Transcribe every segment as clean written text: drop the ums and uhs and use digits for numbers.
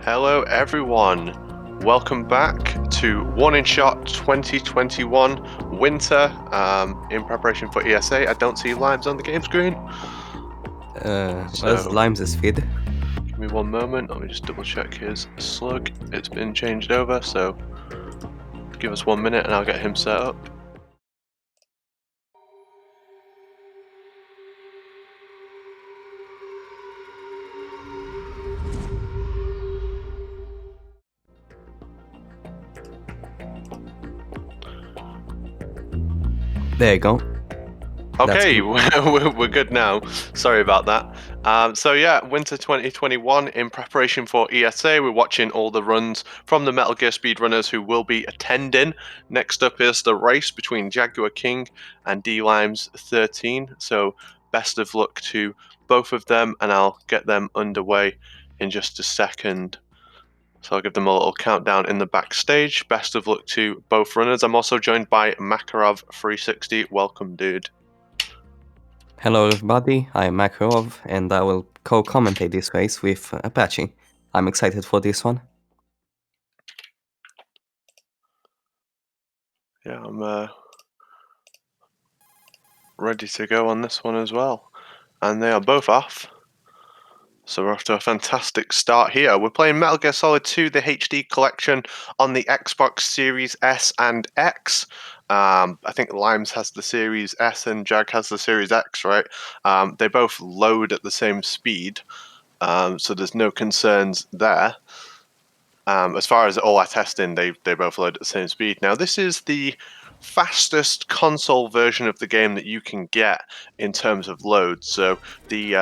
Hello everyone, welcome back to One in Shot 2021 Winter in preparation for ESA. I don't see Limes on the game screen. Where's Limes' feed? Give me one moment, let me just double check his slug. It's been changed over, so give us 1 minute and I'll get him set up. There you go. Okay, we're good now. Sorry about that. So yeah, Winter 2021 in preparation for ESA. We're watching all the runs from the Metal Gear speedrunners who will be attending. Next up is the race between Jaguar King and dlimes13. So best of luck to both of them, and I'll get them underway in just a second. So I'll give them a little countdown in the backstage. Best of luck to both runners. I'm also joined by Makarov360. Welcome, dude. Hello everybody, I'm Makarov and I will co-commentate this race with Apache. I'm excited for this one. Yeah, I'm ready to go on this one as well. And they are both off. So we're off to a fantastic start here. We're playing Metal Gear Solid 2, the HD collection on the Xbox Series S and X. I think Limes has the Series S and Jag has the Series X, right? They both load at the same speed, so there's no concerns there. As far as all our testing, they both load at the same speed. Now, this is the fastest console version of the game that you can get in terms of load. So the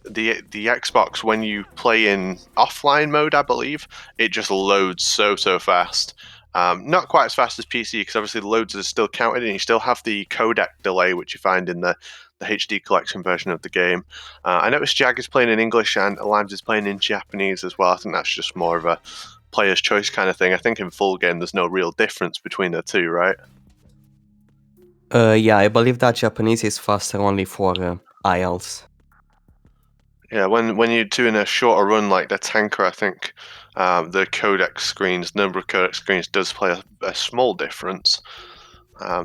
Xbox, when you play in offline mode, I believe, it just loads so fast. Not quite as fast as PC, because obviously the loads are still counted, and you still have the codec delay, which you find in the HD collection version of the game. I noticed Jag is playing in English and Limes is playing in Japanese as well. I think that's just more of a player's choice kind of thing. I think in full game there's no real difference between the two, right? Yeah, I believe that Japanese is faster only for IELTS. Yeah, when you're doing a shorter run like the tanker, I think the codec screens, number of codec screens does play a small difference,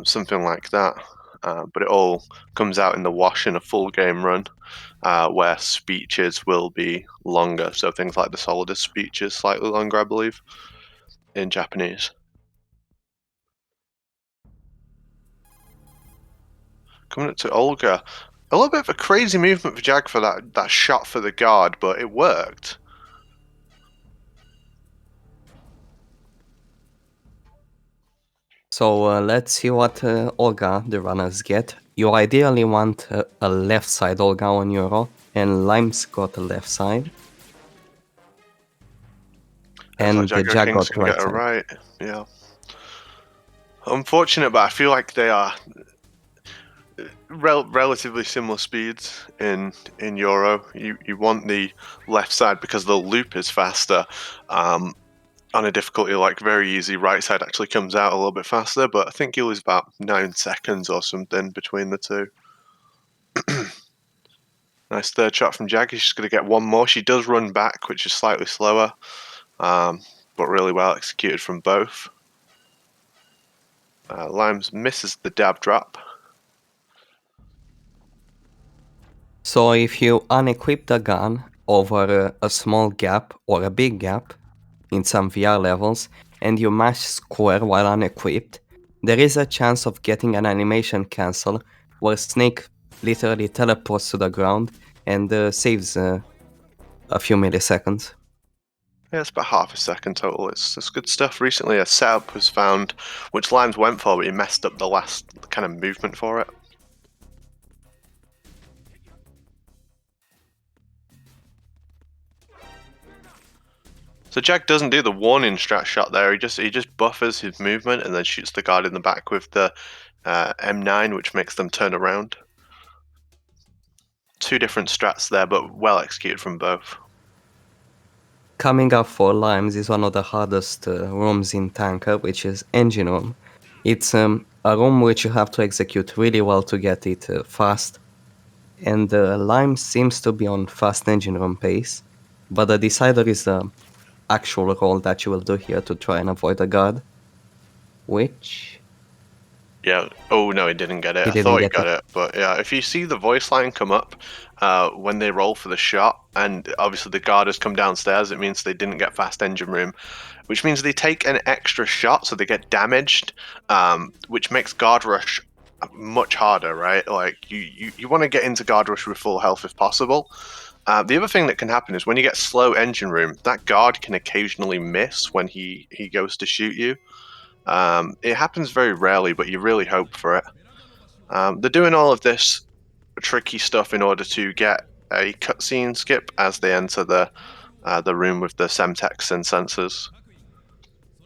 something like that. But it all comes out in the wash in a full game run, where speeches will be longer. So things like the Solidus speech is slightly longer, I believe, in Japanese. Coming up to Olga. A little bit of a crazy movement for Jag for that shot for the guard, but it worked. So let's see what Olga, the runners, get. You ideally want a left side Olga on your row, and Limes got a left side. And the Jag got right side. Right, yeah. Unfortunate, but I feel like they are relatively similar speeds in Euro. You want the left side because the loop is faster. On a difficulty like very easy, right side actually comes out a little bit faster, but I think you lose about 9 seconds or something between the two. Nice third shot from Jag. She's going to get one more. She does run back, which is slightly slower, but really well executed from both. Limes misses the dab drop. So if you unequip the gun over a small gap or a big gap in some VR levels, and you mash square while unequipped, there is a chance of getting an animation cancel where Snake literally teleports to the ground and saves a few milliseconds. Yeah, it's about half a second total. It's good stuff. Recently a setup was found which Limes went for, but he messed up the last kind of movement for it. So Jag doesn't do the warning strat shot there. He just buffers his movement and then shoots the guard in the back with the M9, which makes them turn around. Two different strats there, but well executed from both. Coming up for Limes is one of the hardest rooms in Tanker, which is Engine Room. It's a room which you have to execute really well to get it fast, and Limes seems to be on fast Engine Room pace, but the decider is actual roll that you will do here to try and avoid a guard. Which Yeah. Oh no, he didn't get it. he I didn't thought he get got it. it, but yeah. If you see the voice line come up when they roll for the shot, and obviously the guard has come downstairs, it means they didn't get fast engine room, which means they take an extra shot, so they get damaged, which makes guard rush much harder, right? Like you want to get into guard rush with full health if possible. The other thing that can happen is when you get slow engine room, that guard can occasionally miss when he goes to shoot you. It happens very rarely, but you really hope for it. They're doing all of this tricky stuff in order to get a cutscene skip as they enter the room with the semtex and sensors.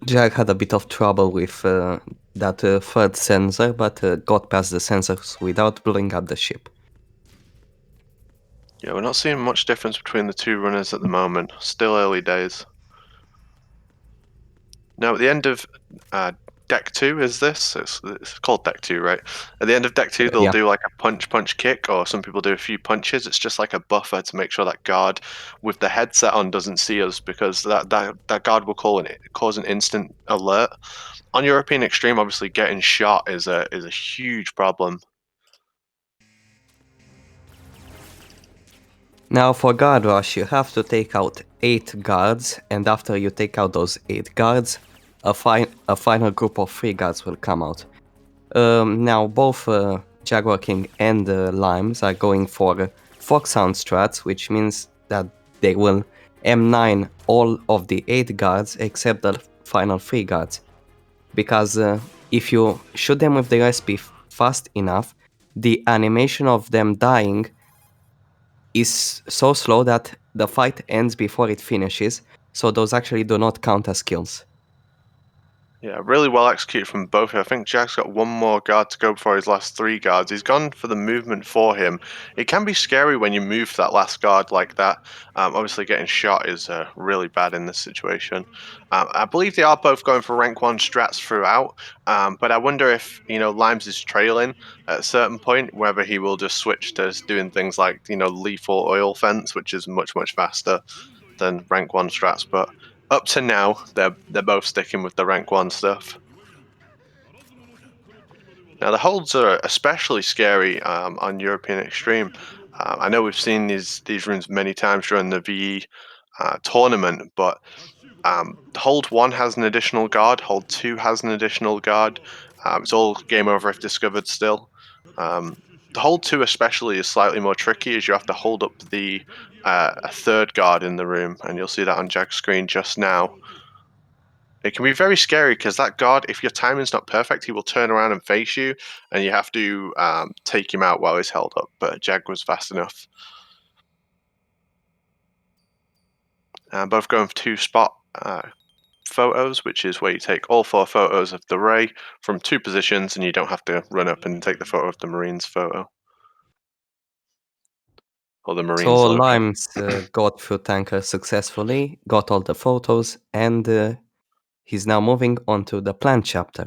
Jack had a bit of trouble with that third sensor, but got past the sensors without blowing up the ship. Yeah, we're not seeing much difference between the two runners at the moment. Still early days. Now, at the end of deck two, is this? It's called deck two, right? At the end of deck two, they'll Yeah. do like a punch kick, or some people do a few punches. It's just like a buffer to make sure that guard with the headset on doesn't see us, because that guard will cause an instant alert. On European Extreme, obviously, getting shot is a huge problem. Now for guard rush, you have to take out 8 guards, and after you take out those 8 guards, a final group of 3 guards will come out. Now both Jaguar King and Limes are going for Foxhound strats, which means that they will M9 all of the 8 guards except the final 3 guards. Because if you shoot them with the recipe fast enough, the animation of them dying is so slow that the fight ends before it finishes, so those actually do not count as kills. Yeah, really well executed from both. I think Jack's got one more guard to go before his last 3 guards. He's gone for the movement for him. It can be scary when you move that last guard like that. Obviously, getting shot is really bad in this situation. I believe they are both going for rank 1 strats throughout, but I wonder if, Limes is trailing at a certain point, whether he will just switch to doing things like, lethal oil fence, which is much, much faster than rank 1 strats. But up to now, they're both sticking with the rank 1 stuff. Now the holds are especially scary on European Extreme. I know we've seen these runes many times during the VE tournament, but hold 1 has an additional guard, hold 2 has an additional guard. It's all game over if discovered still. The hold 2 especially is slightly more tricky, as you have to hold up a third guard in the room, and you'll see that on Jack's screen just now. It can be very scary because that guard, if your timing's not perfect, he will turn around and face you, and you have to take him out while he's held up. But Jag was fast enough. Both going for 2-spot photos, which is where you take all 4 photos of the ray from 2 positions, and you don't have to run up and take the photo of the Marine's photo. Or the Marine's So logo. Limes got through tanker successfully, got all the photos, and he's now moving on to the plant chapter.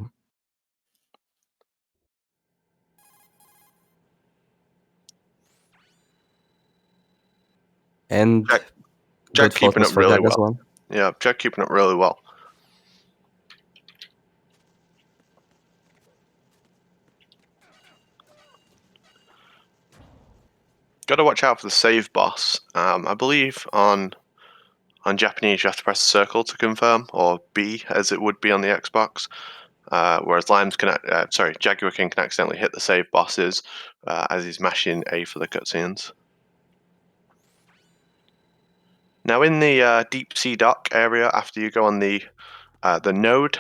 And Jag good keeping photos up for really Jag as well. well. Yeah, Jag keeping up really well. Got to watch out for the save boss. I believe on Japanese you have to press circle to confirm, or B as it would be on the Xbox. Whereas Jaguar King can accidentally hit the save bosses as he's mashing A for the cutscenes. Now in the deep sea dock area, after you go on the node,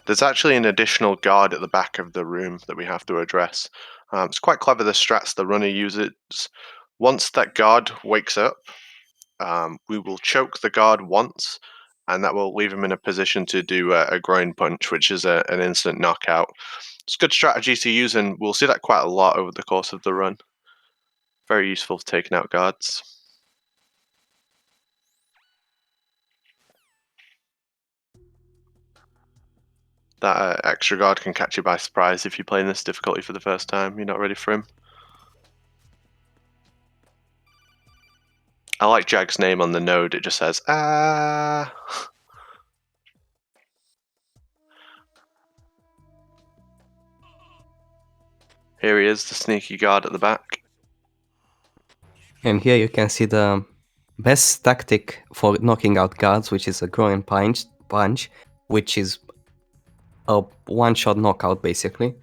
there's actually an additional guard at the back of the room that we have to address. It's quite clever the strats the runner uses. Once that guard wakes up, we will choke the guard once, and that will leave him in a position to do a groin punch, which is an instant knockout. It's a good strategy to use, and we'll see that quite a lot over the course of the run. Very useful for taking out guards. That extra guard can catch you by surprise if you're playing this difficulty for the first time. You're not ready for him. I like Jag's name on the node. It just says, ah. Here he is, the sneaky guard at the back. And here you can see the best tactic for knocking out guards, which is a groin punch, which is a one-shot knockout basically.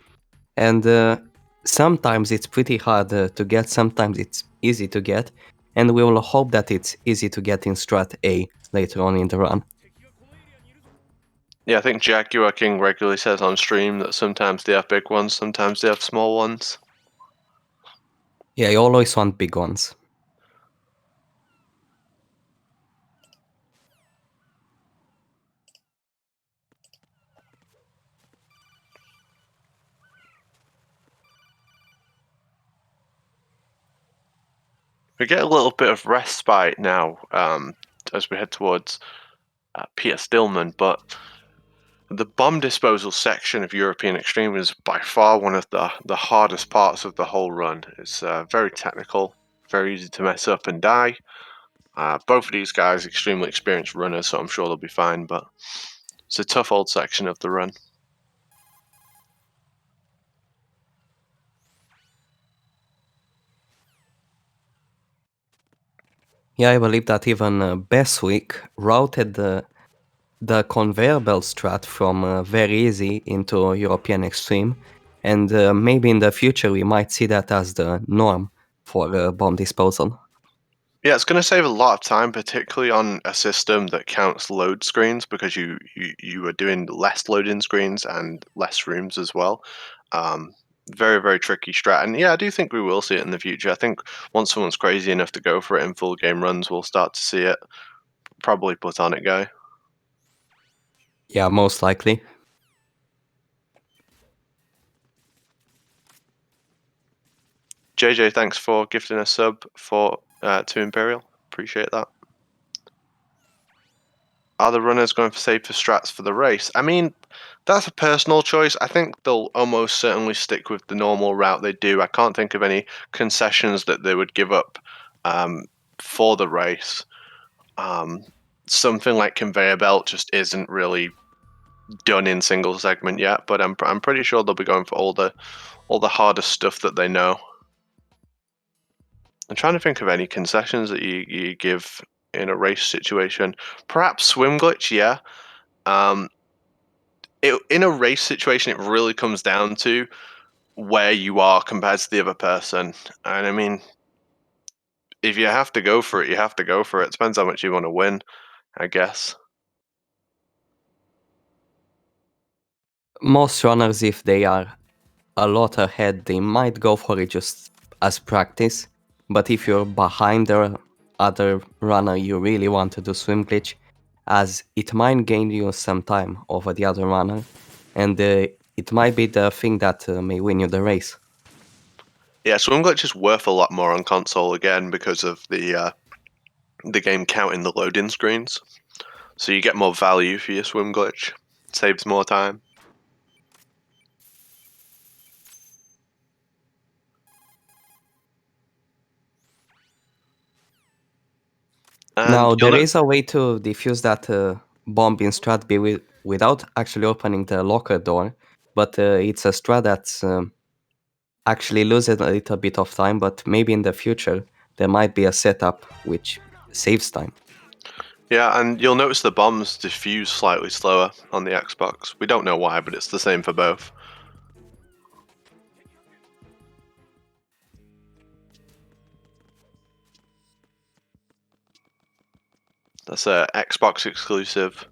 And sometimes it's pretty hard to get, sometimes it's easy to get, and we will hope that it's easy to get in strat A later on in the run. Yeah, I think Jaguar King regularly says on stream that sometimes they have big ones, sometimes they have small ones. Yeah, you always want big ones. We get a little bit of respite now as we head towards Peter Stillman, but the bomb disposal section of European Extreme is by far one of the hardest parts of the whole run. It's very technical, very easy to mess up and die. Both of these guys extremely experienced runners, so I'm sure they'll be fine, but it's a tough old section of the run. Yeah, I believe that even Beswick routed the conveyor belt strat from very easy into European Extreme, and maybe in the future we might see that as the norm for bomb disposal. Yeah, it's going to save a lot of time, particularly on a system that counts load screens, because you are doing less loading screens and less rooms as well. Very, very tricky strat. And yeah, I do think we will see it in the future. I think once someone's crazy enough to go for it in full game runs, we'll start to see it. Probably Platonic guy. Yeah, most likely. JJ, thanks for gifting a sub for to Imperial. Appreciate that. Are the runners going for safer strats for the race? I mean, that's a personal choice. I think they'll almost certainly stick with the normal route they do. I can't think of any concessions that they would give up for the race. Something like conveyor belt just isn't really done in single segment yet, but I'm pretty sure they'll be going for all the hardest stuff that they know. I'm trying to think of any concessions that you give in a race situation. Perhaps swim glitch, yeah. In a race situation, it really comes down to where you are compared to the other person. And I mean, if you have to go for it, you have to go for it. Depends how much you want to win, I guess. Most runners, if they are a lot ahead, they might go for it just as practice. But if you're behind the other runner, you really want to do swim glitch, as it might gain you some time over the other runner, and it might be the thing that may win you the race. Yeah, swim glitch is worth a lot more on console again because of the game counting the loading screens. So you get more value for your swim glitch. Saves more time. And Now, you'll there know. is a way to defuse that bomb in Strat B without actually opening the locker door, but it's a Strat that's actually loses a little bit of time, but maybe in the future there might be a setup which saves time. Yeah, and you'll notice the bombs diffuse slightly slower on the Xbox. We don't know why, but it's the same for both. That's a Xbox exclusive.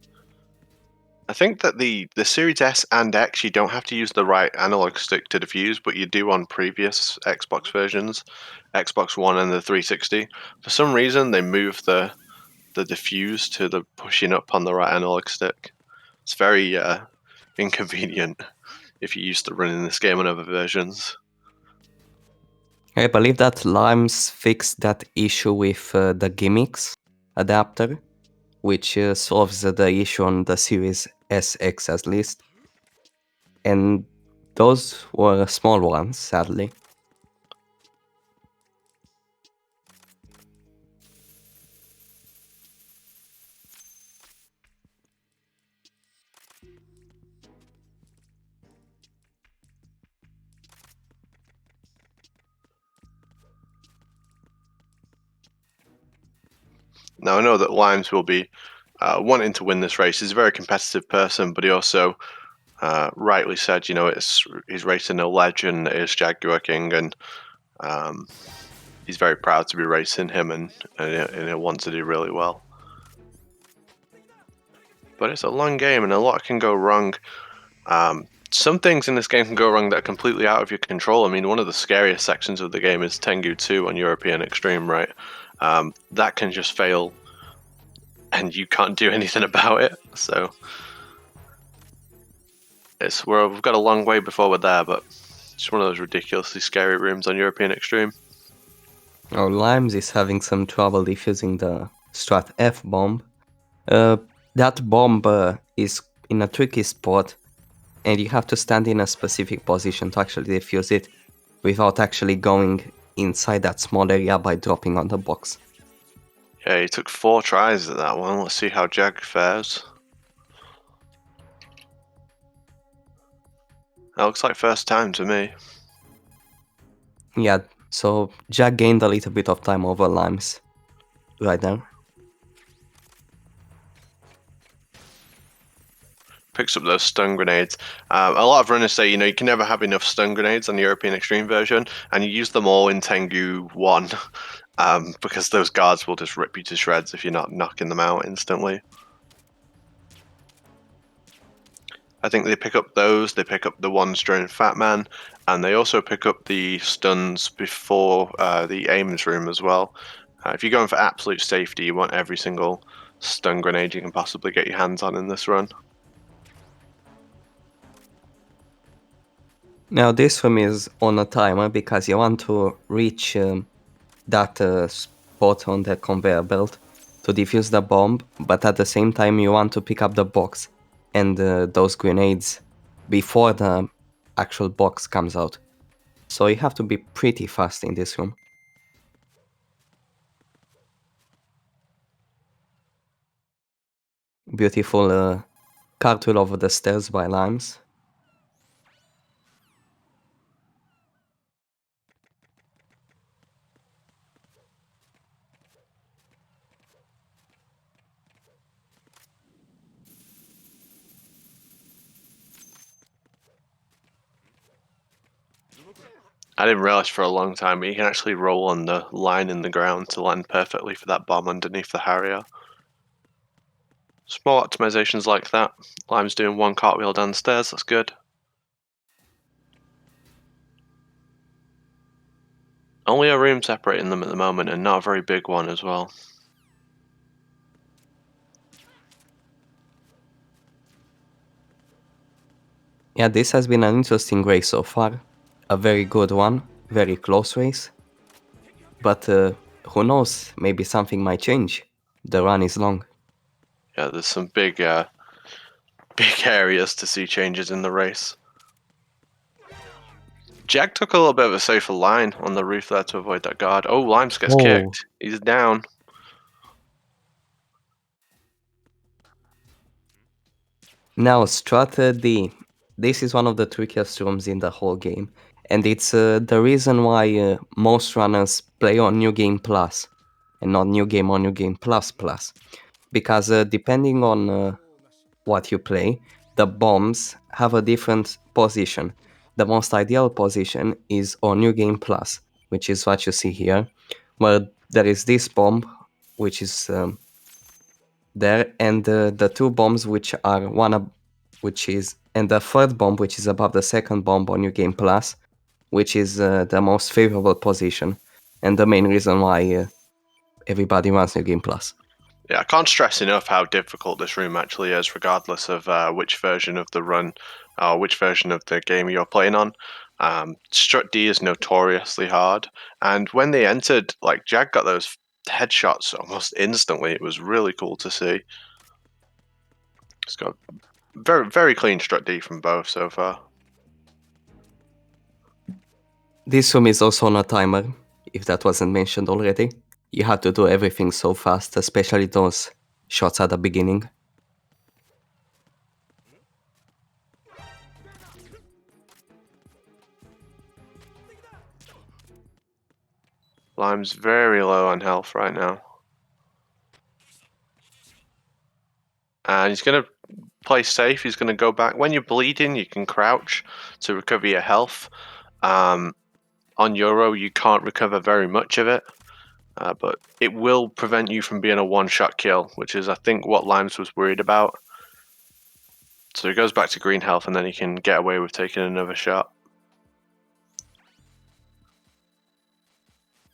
I think that the Series S and X, you don't have to use the right analog stick to diffuse, but you do on previous Xbox versions, Xbox One and the 360. For some reason, they moved the diffuse to the pushing up on the right analog stick. It's very inconvenient if you're used to running this game on other versions. I believe that Limes fixed that issue with the gimmicks adapter, which solves the issue on the Series SX at least. And those were small ones, sadly. Now, I know that Limes will be wanting to win this race. He's a very competitive person, but he also rightly said, you know, he's racing a legend, is Jaguar King, and he's very proud to be racing him, and he'll want to do really well. But it's a long game, and a lot can go wrong. Some things in this game can go wrong that are completely out of your control. I mean, one of the scariest sections of the game is Tengu 2 on European Extreme, right? That can just fail, and you can't do anything about it. So we've got a long way before we're there, but it's one of those ridiculously scary rooms on European Extreme. Oh, Limes is having some trouble defusing the Strat F bomb. That bomb is in a tricky spot, and you have to stand in a specific position to actually defuse it without actually going inside that small area by dropping on the box. Yeah, he took 4 tries at that one. Let's see how Jag fares. That looks like first time to me. Yeah, so Jack gained a little bit of time over Limes right now. Picks up those stun grenades. A lot of runners say, you know, you can never have enough stun grenades on the European Extreme version, and you use them all in Tengu 1, because those guards will just rip you to shreds if you're not knocking them out instantly. I think they pick up those, they pick up the ones during Fat Man, and they also pick up the stuns before the aims room as well. If you're going for absolute safety, you want every single stun grenade you can possibly get your hands on in this run. Now this room is on a timer because you want to reach that spot on the conveyor belt to defuse the bomb, but at the same time you want to pick up the box and those grenades before the actual box comes out. So you have to be pretty fast in this room. Beautiful cartwheel over the stairs by Limes. I didn't realize for a long time, but you can actually roll on the line in the ground to land perfectly for that bomb underneath the Harrier. Small optimizations like that. Lime's doing 1 cartwheel downstairs, that's good. Only a room separating them at the moment, and not a very big one as well. Yeah, this has been an interesting race so far. A very good one, very close race. But who knows, maybe something might change. The run is long. Yeah, there's some big areas to see changes in the race. Jack took a little bit of a safer line on the roof there to avoid that guard. Oh, Limes gets kicked. He's down. Now, Strata D. This is one of the trickiest rooms in the whole game. And it's the reason why most runners play on New Game Plus and not New Game or New Game Plus Plus. Because depending on what you play, the bombs have a different position. The most ideal position is on New Game Plus, which is what you see here, where there is this bomb, which is there, and the 2 bombs which are and the third bomb which is above the second bomb on New Game Plus, which is the most favorable position, and the main reason why everybody wants New Game Plus. Yeah, I can't stress enough how difficult this room actually is, regardless of which version of the run or which version of the game you're playing on. Strut D is notoriously hard, and when they entered, like Jag got those headshots almost instantly. It was really cool to see. It's got very, very clean Strut D from both so far. This room is also on a timer, if that wasn't mentioned already. You have to do everything so fast, especially those shots at the beginning. Lime's very low on health right now. And he's going to play safe. He's going to go back. When you're bleeding, you can crouch to recover your health. On Euro, you can't recover very much of it, but it will prevent you from being a one-shot kill, which is, I think, what Limes was worried about. So he goes back to green health, and then he can get away with taking another shot.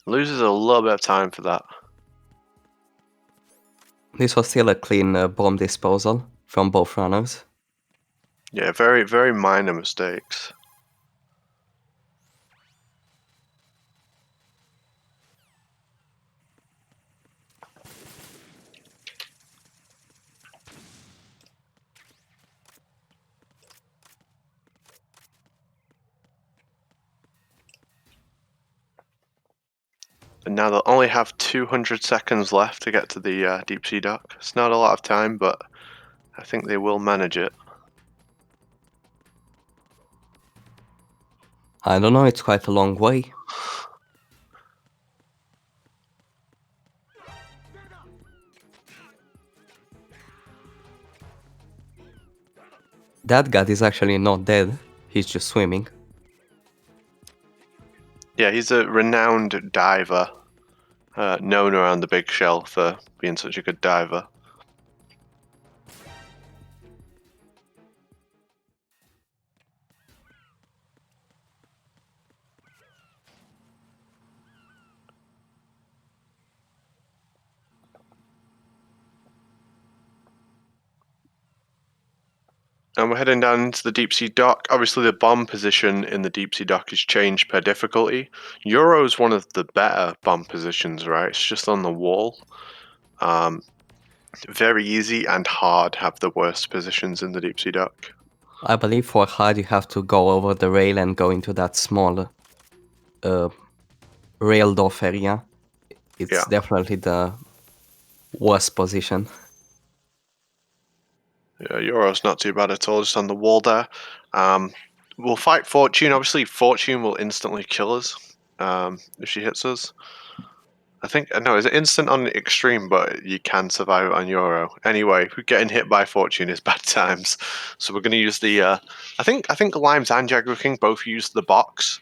Loses a little bit of time for that. This was still a clean bomb disposal from both runners. Yeah, very, very minor mistakes. And now they'll only have 200 seconds left to get to the deep sea dock. It's not a lot of time, but I think they will manage it. I don't know, it's quite a long way. That guy is actually not dead, he's just swimming. Yeah, he's a renowned diver, known around the Big Shell for being such a good diver. And we're heading down into the deep sea dock. Obviously, the bomb position in the deep sea dock is changed per difficulty. Euro is one of the better bomb positions, right? It's just on the wall. Very easy and hard have the worst positions in the deep sea dock. I believe for hard you have to go over the rail and go into that small railed off area. It's definitely the worst position. Yeah, Euro's not too bad at all, just on the wall there. We'll fight Fortune. Obviously, Fortune will instantly kill us if she hits us. I think, no, is it instant on extreme, but you can survive it on Euro. Anyway, getting hit by Fortune is bad times. So we're going to use the, I think Limes and Jaguar King both use the box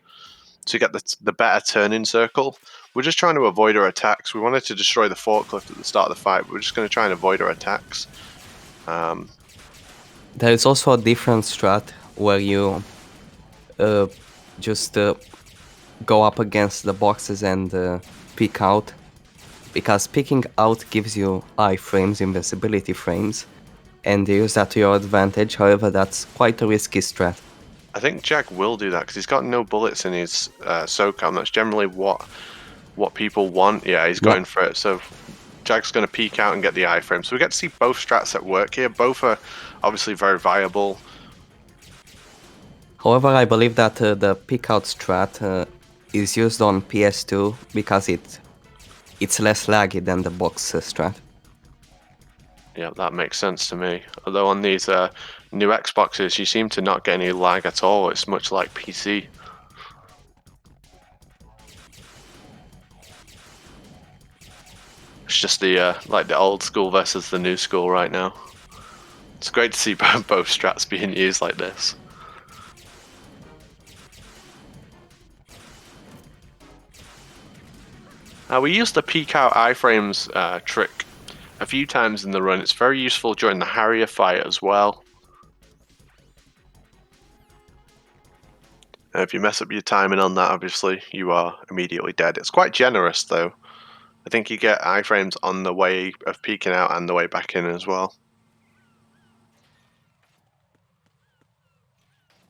to get the better turning circle. We're just trying to avoid her attacks. We wanted to destroy the forklift at the start of the fight, but we're just going to try and avoid her attacks. There is also a different strat where you just go up against the boxes and pick out, because picking out gives you iframes, invincibility frames, and you use that to your advantage. However, that's quite a risky strat. I think Jag will do that because he's got no bullets in his SOCOM. That's generally what people want. Yeah, he's going for it. So Jag's going to peek out and get the iframe. So we get to see both strats at work here. Both are obviously very viable. However, I believe that the pick out strat is used on PS2 because it's less laggy than the box strat. Yeah, that makes sense to me. Although on these new Xboxes, you seem to not get any lag at all. It's much like PC. It's just the like the old school versus the new school right now. It's great to see both strats being used like this. We used the peek out iframes trick a few times in the run. It's very useful during the Harrier fight as well. If you mess up your timing on that, obviously, you are immediately dead. It's quite generous, though. I think you get iframes on the way of peeking out and the way back in as well.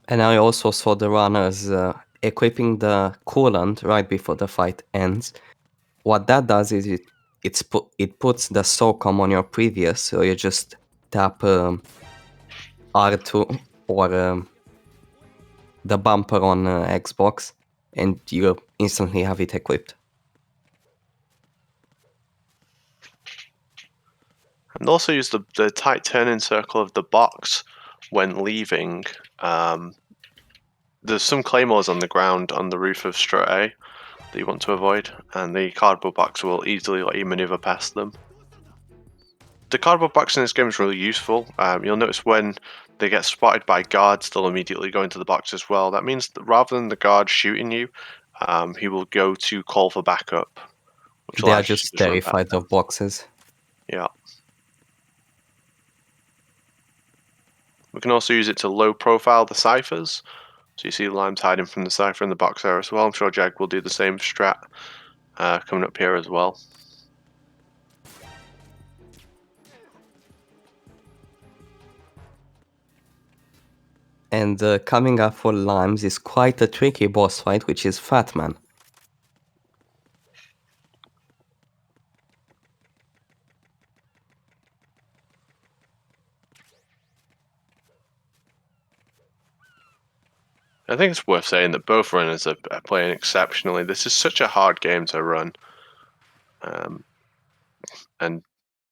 And I also saw the runners equipping the coolant right before the fight ends. What that does is it puts the SOCOM on your previous, so you just tap R2 or the bumper on Xbox, and you instantly have it equipped. And also use the tight turning circle of the box when leaving. There's some claymores on the ground on the roof of strut A that you want to avoid, and the cardboard box will easily let you maneuver past them. The cardboard box in this game is really useful. You'll notice when they get spotted by guards, they'll immediately go into the box as well. That means that rather than the guard shooting you, he will go to call for backup, which They are allows you to just just run past terrified them. of boxes. Yeah. We can also use it to low profile the ciphers. So you see the limes hiding from the cipher in the box there as well. I'm sure Jag will do the same strat coming up here as well. And coming up for limes is quite a tricky boss fight, which is Fat Man. I think it's worth saying that both runners are playing exceptionally. This is such a hard game to run. And,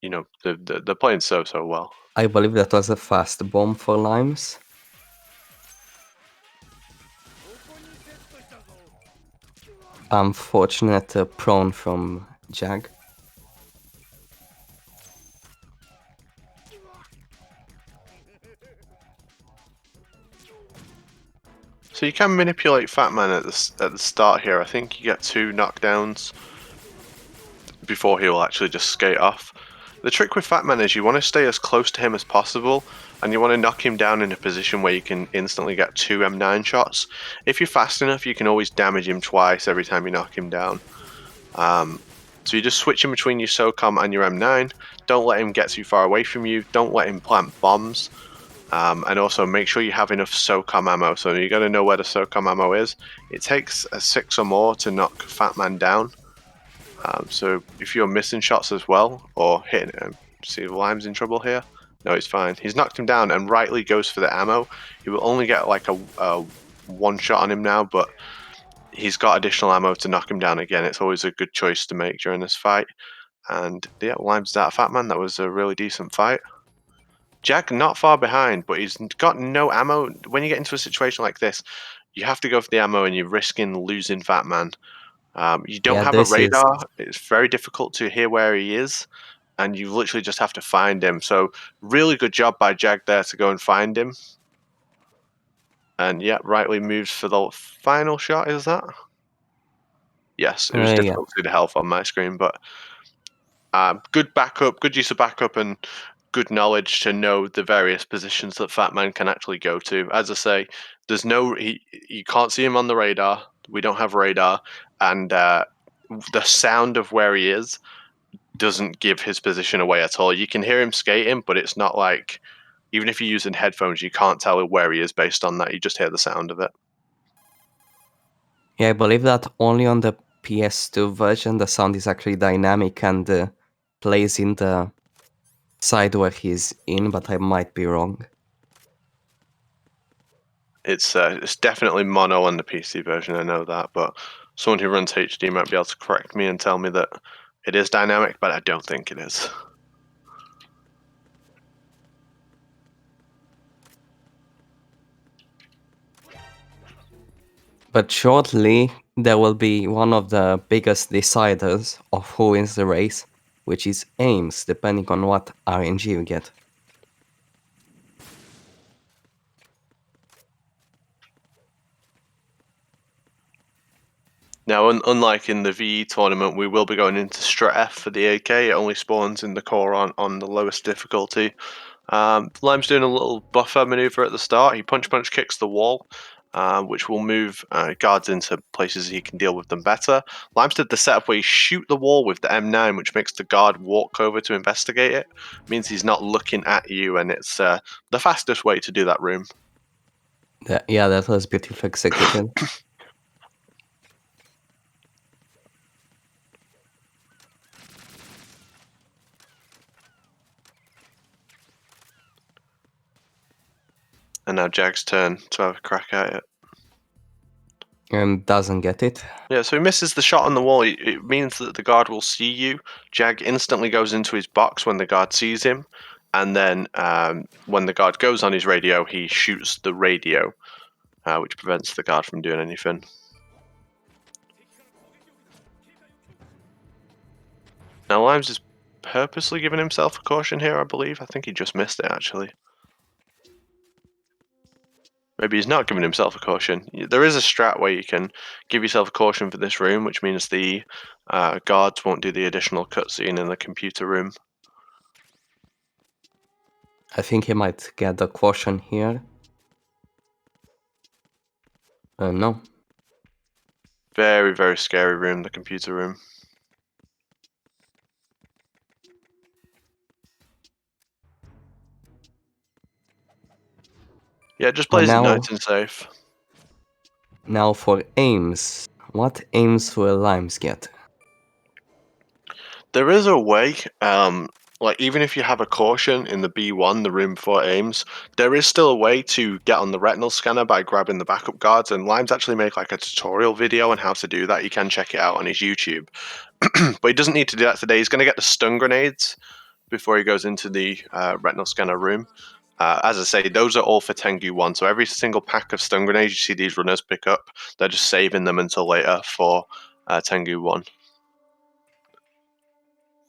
you know, they're playing so well. I believe that was a fast bomb for limes. Unfortunate prone from Jag. So you can manipulate Fat Man at the start here. I think you get 2 knockdowns before he will actually just skate off. The trick with Fat Man is you want to stay as close to him as possible, and you want to knock him down in a position where you can instantly get 2 M9 shots. If you're fast enough, you can always damage him twice every time you knock him down. So you just switch in between your SOCOM and your M9. Don't let him get too far away from you. Don't let him plant bombs. And also make sure you have enough SOCOM ammo. So you got to know where the SOCOM ammo is. It takes a 6 or more to knock Fat Man down. So if you're missing shots as well, or hitting him, see if Lime's in trouble here. No, he's fine. He's knocked him down and rightly goes for the ammo. He will only get like a 1 shot on him now, but he's got additional ammo to knock him down again. It's always a good choice to make during this fight. And yeah, Lime's that Fat Man. That was a really decent fight. Jag not far behind, but he's got no ammo. When you get into a situation like this, you have to go for the ammo and you're risking losing Fat Man. You don't Yeah, have a this is radar. It's very difficult to hear where he is, and you literally just have to find him. So really good job by Jag there to go and find him. And yeah, rightly moves for the final shot, is that? Yes, it was yeah. difficult to see the health on my screen, but good backup, good use of backup, and good knowledge to know the various positions that Fat Man can actually go to. As I say, there's no you can't see him on the radar. We don't have radar, and the sound of where he is doesn't give his position away at all. You can hear him skating, but it's not like even if you're using headphones, you can't tell where he is based on that. You just hear the sound of it. Yeah, I believe that only on the PS2 version the sound is actually dynamic and plays in the side where he's in, but I might be wrong. It's definitely mono on the PC version. I know that, but someone who runs HD might be able to correct me and tell me that it is dynamic, but I don't think it is. But shortly, there will be one of the biggest deciders of who wins the race, which is aims, depending on what RNG you get. Now, unlike in the VE tournament, we will be going into Strat F for the AK. It only spawns in the core on the lowest difficulty. Lime's doing a little buffer maneuver at the start. He punch kicks the wall, which will move guards into places he can deal with them better. Lime's did the setup where you shoot the wall with the M9, which makes the guard walk over to investigate it. Means he's not looking at you, and it's the fastest way to do that room. Yeah, that was beautifully executed. And now Jag's turn to have a crack at it. And doesn't get it. Yeah, so he misses the shot on the wall. It means that the guard will see you. Jag instantly goes into his box when the guard sees him, and then when the guard goes on his radio, he shoots the radio, which prevents the guard from doing anything. Now Limes is purposely giving himself a caution here, I believe. I think he just missed it, actually. Maybe he's not giving himself a caution. There is a strat where you can give yourself a caution for this room, which means the guards won't do the additional cutscene in the computer room. I think he might get the caution here. No. Very, very scary room, the computer room. Yeah, just plays it nice and safe. Now for aims. What aims will Limes get? There is a way, like even if you have a caution in the B1, the room before aims, there is still a way to get on the retinal scanner by grabbing the backup guards, and Limes actually make like a tutorial video on how to do that. You can check it out on his YouTube. But he doesn't need to do that today. He's going to get the stun grenades before he goes into the retinal scanner room. As I say, those are all for Tengu 1, so every single pack of stun grenades you see these runners pick up, they're just saving them until later for Tengu 1.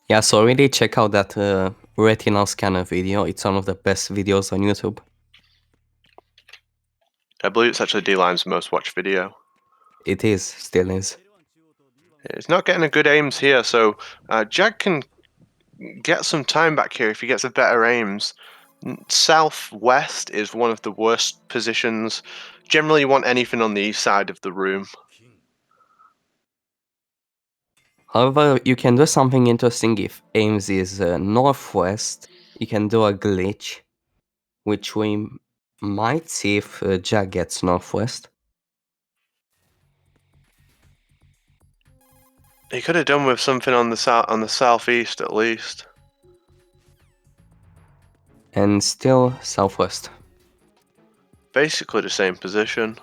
Yeah, so really check out that retinal scanner video. It's one of the best videos on YouTube. I believe it's actually dlimes' most watched video. It is, still is. He's not getting a good aims here, so Jag can get some time back here if he gets a better aims. Southwest is one of the worst positions. Generally, you want anything on the east side of the room. However, you can do something interesting if aims is northwest. You can do a glitch, which we might see if Jag gets northwest. He could have done with something on the southeast at least. And still southwest. Basically the same position.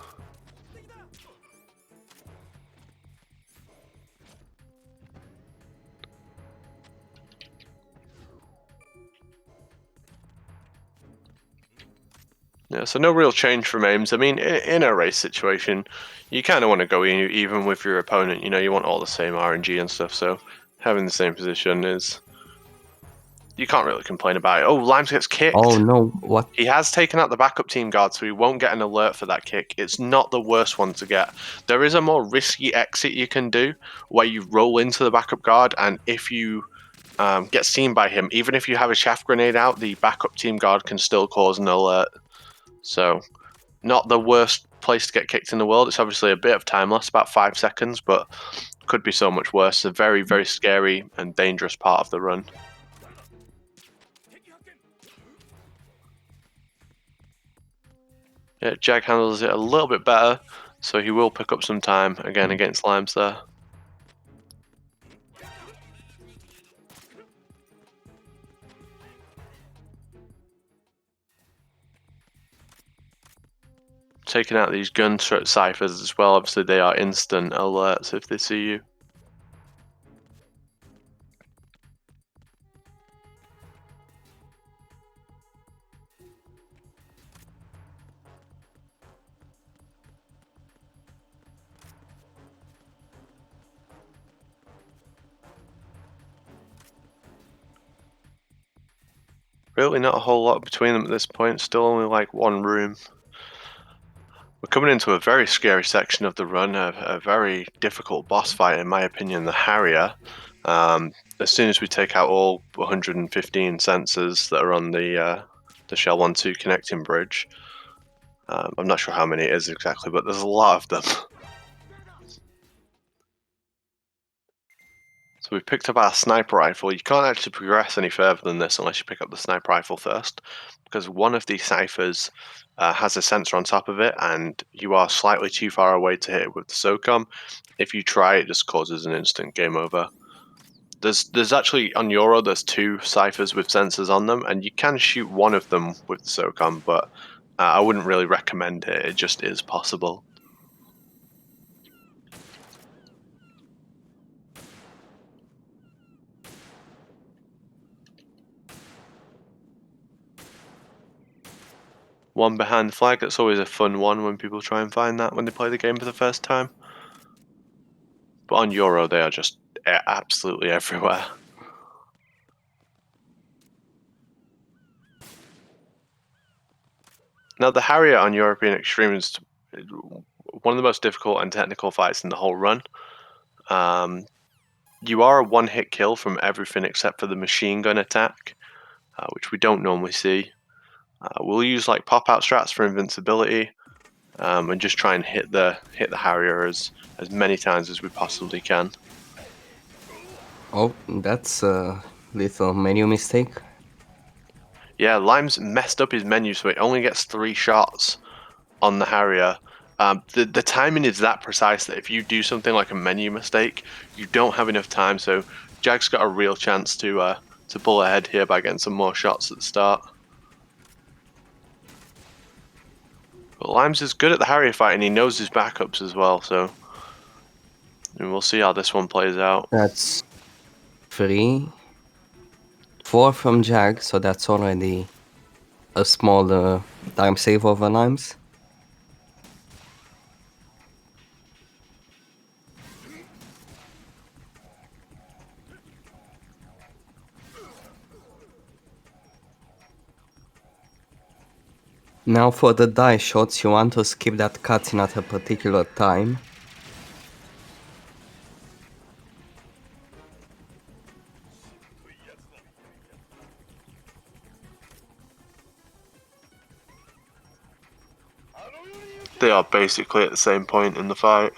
Yeah, so no real change from aims. I mean, in a race situation, you kind of want to go even with your opponent. You know, you want all the same RNG and stuff, so having the same position is... You can't really complain about it. Oh, Limes gets kicked. Oh no, what? He has taken out the backup team guard, so he won't get an alert for that kick. It's not the worst one to get. There is a more risky exit you can do, where you roll into the backup guard, and if you get seen by him, even if you have a chaff grenade out, the backup team guard can still cause an alert. So, not the worst place to get kicked in the world. It's obviously a bit of time loss, about 5 seconds, but could be so much worse. It's a very, very scary and dangerous part of the run. Yeah, Jag handles it a little bit better, so he will pick up some time again against Limes there. Taking out these gun ciphers as well, obviously they are instant alerts if they see you. Really not a whole lot between them at this point, still only like one room. We're coming into a very scary section of the run, a very difficult boss fight in my opinion, the Harrier. As soon as we take out all 115 sensors that are on the Shell 1-2 connecting bridge, I'm not sure how many it is exactly, but there's a lot of them. So we've picked up our sniper rifle. You can't actually progress any further than this unless you pick up the sniper rifle first, because one of these ciphers has a sensor on top of it, and you are slightly too far away to hit it with the SOCOM. If you try, it just causes an instant game over. There's actually, on Euro, there's 2 ciphers with sensors on them, and you can shoot one of them with the SOCOM, but I wouldn't really recommend it. It just is possible. One behind the flag, that's always a fun one when people try and find that when they play the game for the first time. But on Euro, they are just absolutely everywhere. Now, the Harrier on European Extreme is one of the most difficult and technical fights in the whole run. You are a one-hit kill from everything except for the machine gun attack, which we don't normally see. We'll use like pop-out strats for invincibility, and just try and hit the Harrier as many times as we possibly can. Oh, that's a little menu mistake. Yeah, Lime's messed up his menu, so it only gets 3 shots on the Harrier. The timing is that precise that if you do something like a menu mistake, you don't have enough time. So Jag's got a real chance to pull ahead here by getting some more shots at the start. But Limes is good at the Harrier fight, and he knows his backups as well. So we'll see how this one plays out. That's 3, 4 from Jag, so that's already a small time save over Limes. Now for the die shots, you want to skip that cutscene at a particular time. They are basically at the same point in the fight.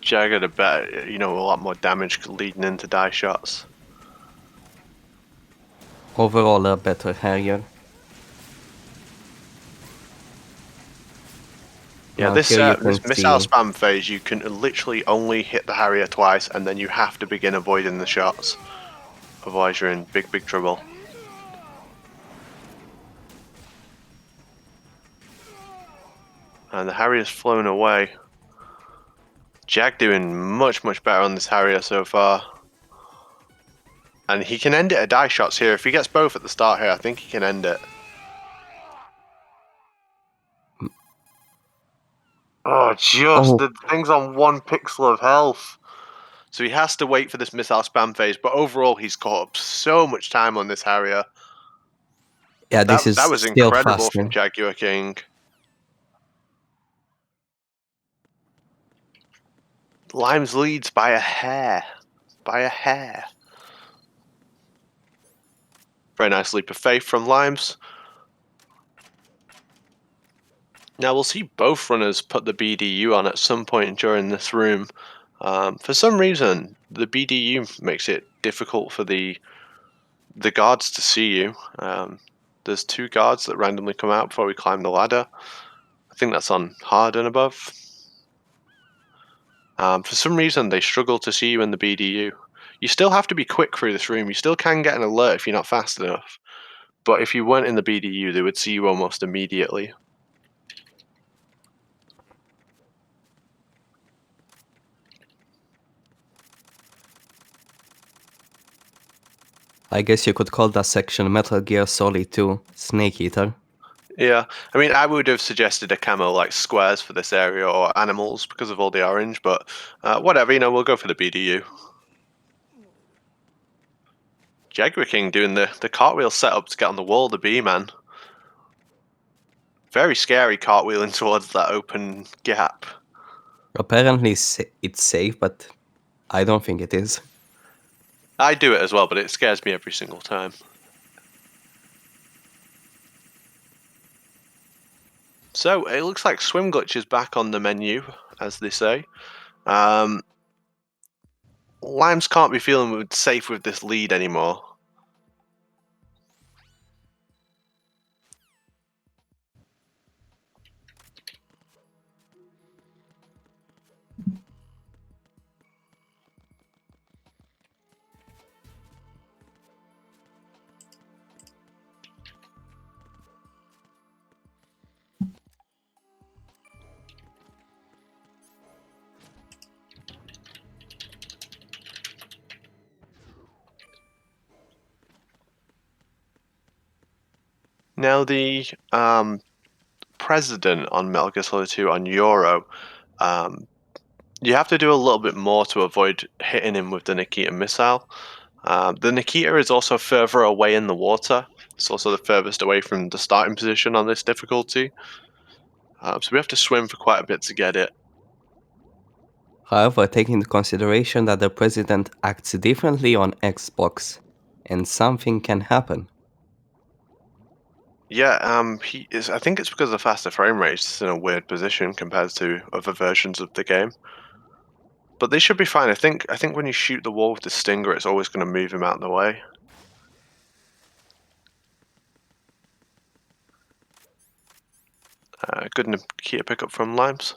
Jag had a lot more damage leading into die shots. Overall, a better Harrier. Yeah, Now this here you this can missile see. spam phase, you can literally only hit the Harrier twice, and then you have to begin avoiding the shots. Otherwise, you're in big, big trouble. And the Harrier's flown away. Jag doing much, much better on this Harrier so far. And he can end it at die shots here. If he gets both at the start here, I think he can end it. Oh, just the thing's on 1 pixel of health. So he has to wait for this missile spam phase, but overall he's caught up so much time on this Harrier. Yeah, this is That was still incredible faster. from Jaguar King. Limes leads by a hair. By a hair. Very nice leap of faith from Limes. Now we'll see both runners put the BDU on at some point during this room. For some reason, the BDU makes it difficult for the guards to see you. There's 2 guards that randomly come out before we climb the ladder. I think that's on hard and above. For some reason, they struggle to see you in the BDU. You still have to be quick through this room. You still can get an alert if you're not fast enough. But if you weren't in the BDU, they would see you almost immediately. I guess you could call that section Metal Gear Solid 2 Snake Eater. Yeah, I mean, I would have suggested a camo like squares for this area or animals because of all the orange, but whatever, we'll go for the BDU. Jaguar King doing the cartwheel setup to get on the wall, the B-man. Very scary cartwheeling towards that open gap. Apparently it's safe, but I don't think it is. I do it as well, but it scares me every single time. So it looks like Swim Glitch is back on the menu, as they say. Limes can't be feeling safe with this lead anymore. Now the president on Metal Gear Solid 2 on Euro, You have to do a little bit more to avoid hitting him with the Nikita missile. The Nikita is also further away in the water. It's also the furthest away from the starting position on this difficulty. So we have to swim for quite a bit to get it. However, taking into consideration that the president acts differently on Xbox, and something can happen. Yeah, he is. I think it's because of the faster frame rate. It's in a weird position compared to other versions of the game. But they should be fine. I think when you shoot the wall with the Stinger, it's always going to move him out of the way. Good Nikita pickup from Limes.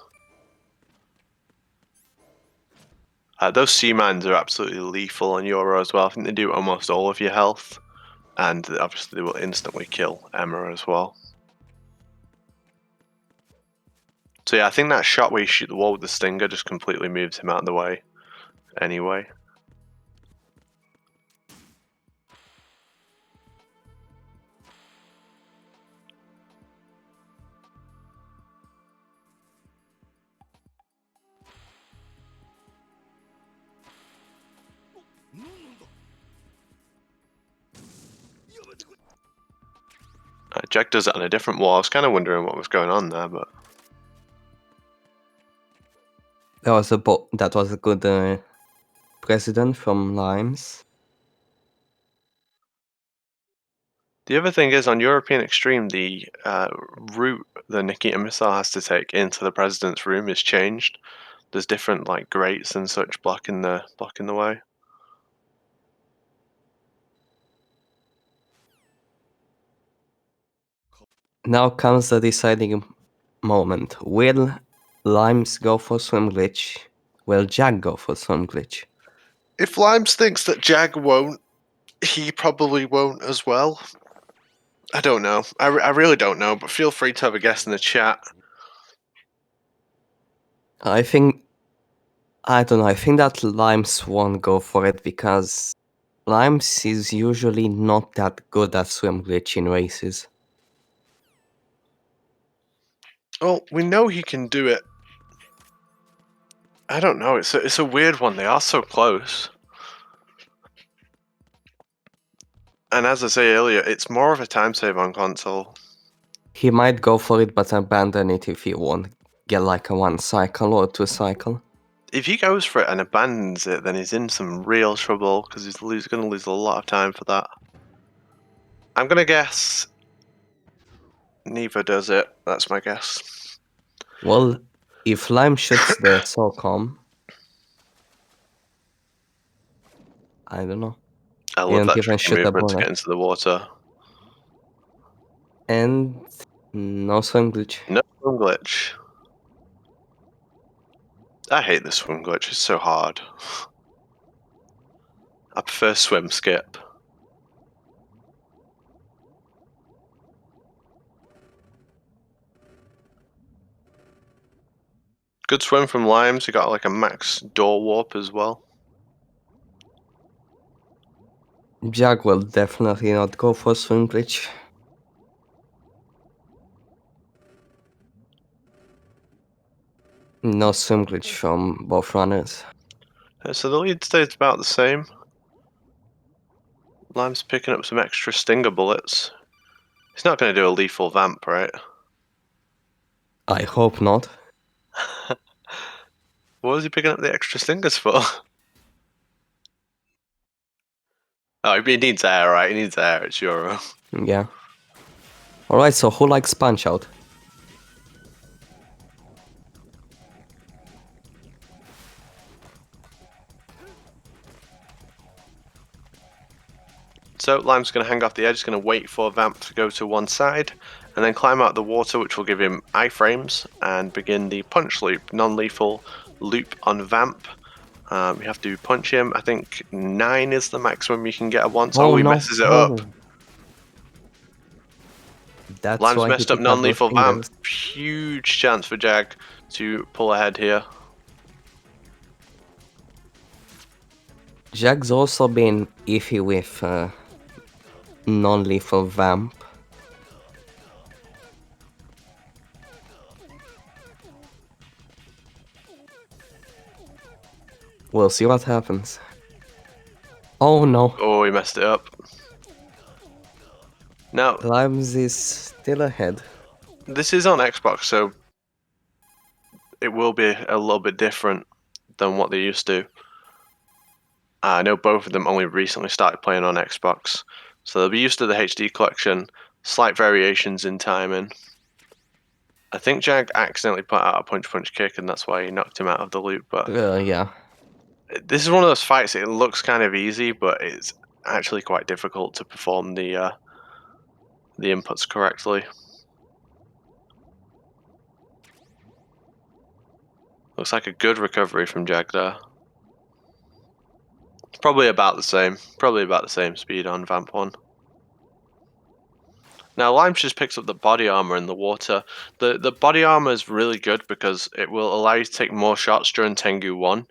Those sea mines are absolutely lethal on Euro as well. I think they do almost all of your health, and obviously they will instantly kill Emma as well. So yeah, I think that shot where you shoot the wall with the Stinger just completely moves him out of the way anyway. Jack does it on a different wall. I was kind of wondering what was going on there, but That was a good president from Limes. the other thing is on European Extreme, the route the Nikita missile has to take into the president's room is changed. There's different like grates and such blocking the way. Now comes the deciding moment. Will Limes go for swim glitch? Will Jack go for swim glitch? If Limes thinks that Jag won't, he probably won't as well. I don't know. I really don't know, but feel free to have a guess in the chat. I don't know. I think that Limes won't go for it because Limes is usually not that good at swim glitch in races. Well, we know he can do it. I don't know. It's a weird one. They are so close. And as I say earlier, it's more of a time save on console. He might go for it but abandon it if he won't get like a 1 cycle or 2 cycle. If he goes for it and abandons it, then he's in some real trouble because he's going to lose a lot of time for that. I'm going to guess neither does it. That's my guess. Well, if Lime shoots the SOCOM, I don't know. I love Didn't that even tricky shoot a movement to bullet. get into the water. And no swim glitch. No swim glitch. I hate the swim glitch. It's so hard. I prefer swim skip. Good swim from Limes. He got like a max door warp as well. Jack will definitely not go for swim glitch. No swim glitch from both runners. So the lead stays about the same. Lime's picking up some extra stinger bullets. He's not going to do a lethal vamp, right? I hope not. What was he picking up the extra stingers for? Oh, he needs air, right? He needs air. It's Euro. Yeah. Alright, so who likes Punch Out? So Lime's going to hang off the edge. He's going to wait for Vamp to go to one side, and then climb out the water, which will give him iframes, and begin the punch loop, non-lethal loop on Vamp. You have to punch him. I think 9 is the maximum you can get at once. Oh, he no. messes it up. That's Lime's why he messed up picked up those non-lethal Vamp. fingers. Huge chance for Jag to pull ahead here. Jack's also been iffy with non-lethal Vamp. We'll see what happens. Oh no. Oh, he messed it up. Now, Limes is still ahead. this is on Xbox, so it will be a little bit different than what they used to. I know both of them only recently started playing on Xbox, so they'll be used to the HD collection, slight variations in timing. I think Jag accidentally put out a punch kick, and that's why he knocked him out of the loop, but Yeah. this is one of those fights, it looks kind of easy, but it's actually quite difficult to perform the inputs correctly. Looks like a good recovery from Jag there. It's probably about the same speed on Vamp 1. Now Limes just picks up the body armor in the water. The body armor is really good because it will allow you to take more shots during Tengu 1.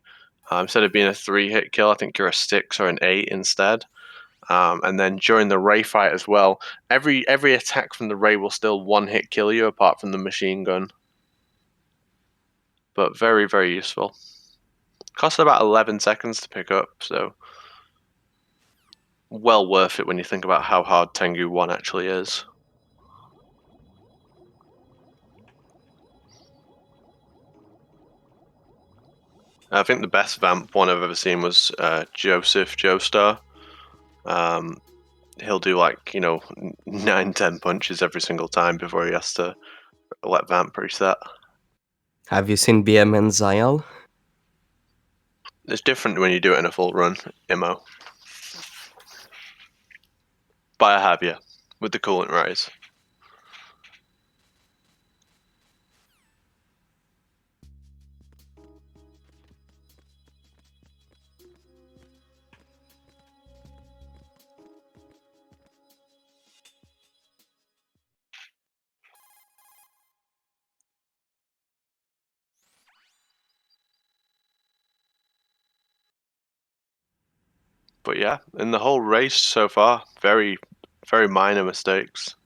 Instead of being a 3-hit kill, I think you're a 6 or an 8 instead. And then during the Ray fight as well, every attack from the Ray will still 1-hit kill you apart from the machine gun. But very, very useful. Costs about 11 seconds to pick up, so well worth it when you think about how hard Tengu 1 actually is. I think the best Vamp one I've ever seen was Joseph Joestar. He'll do 9-10 punches every single time before he has to let Vamp reset. Have you seen BM and Zayal? It's different when you do it in a full run, Immo. But I have, yeah, with the coolant rise. But yeah, in the whole race so far, very, very minor mistakes.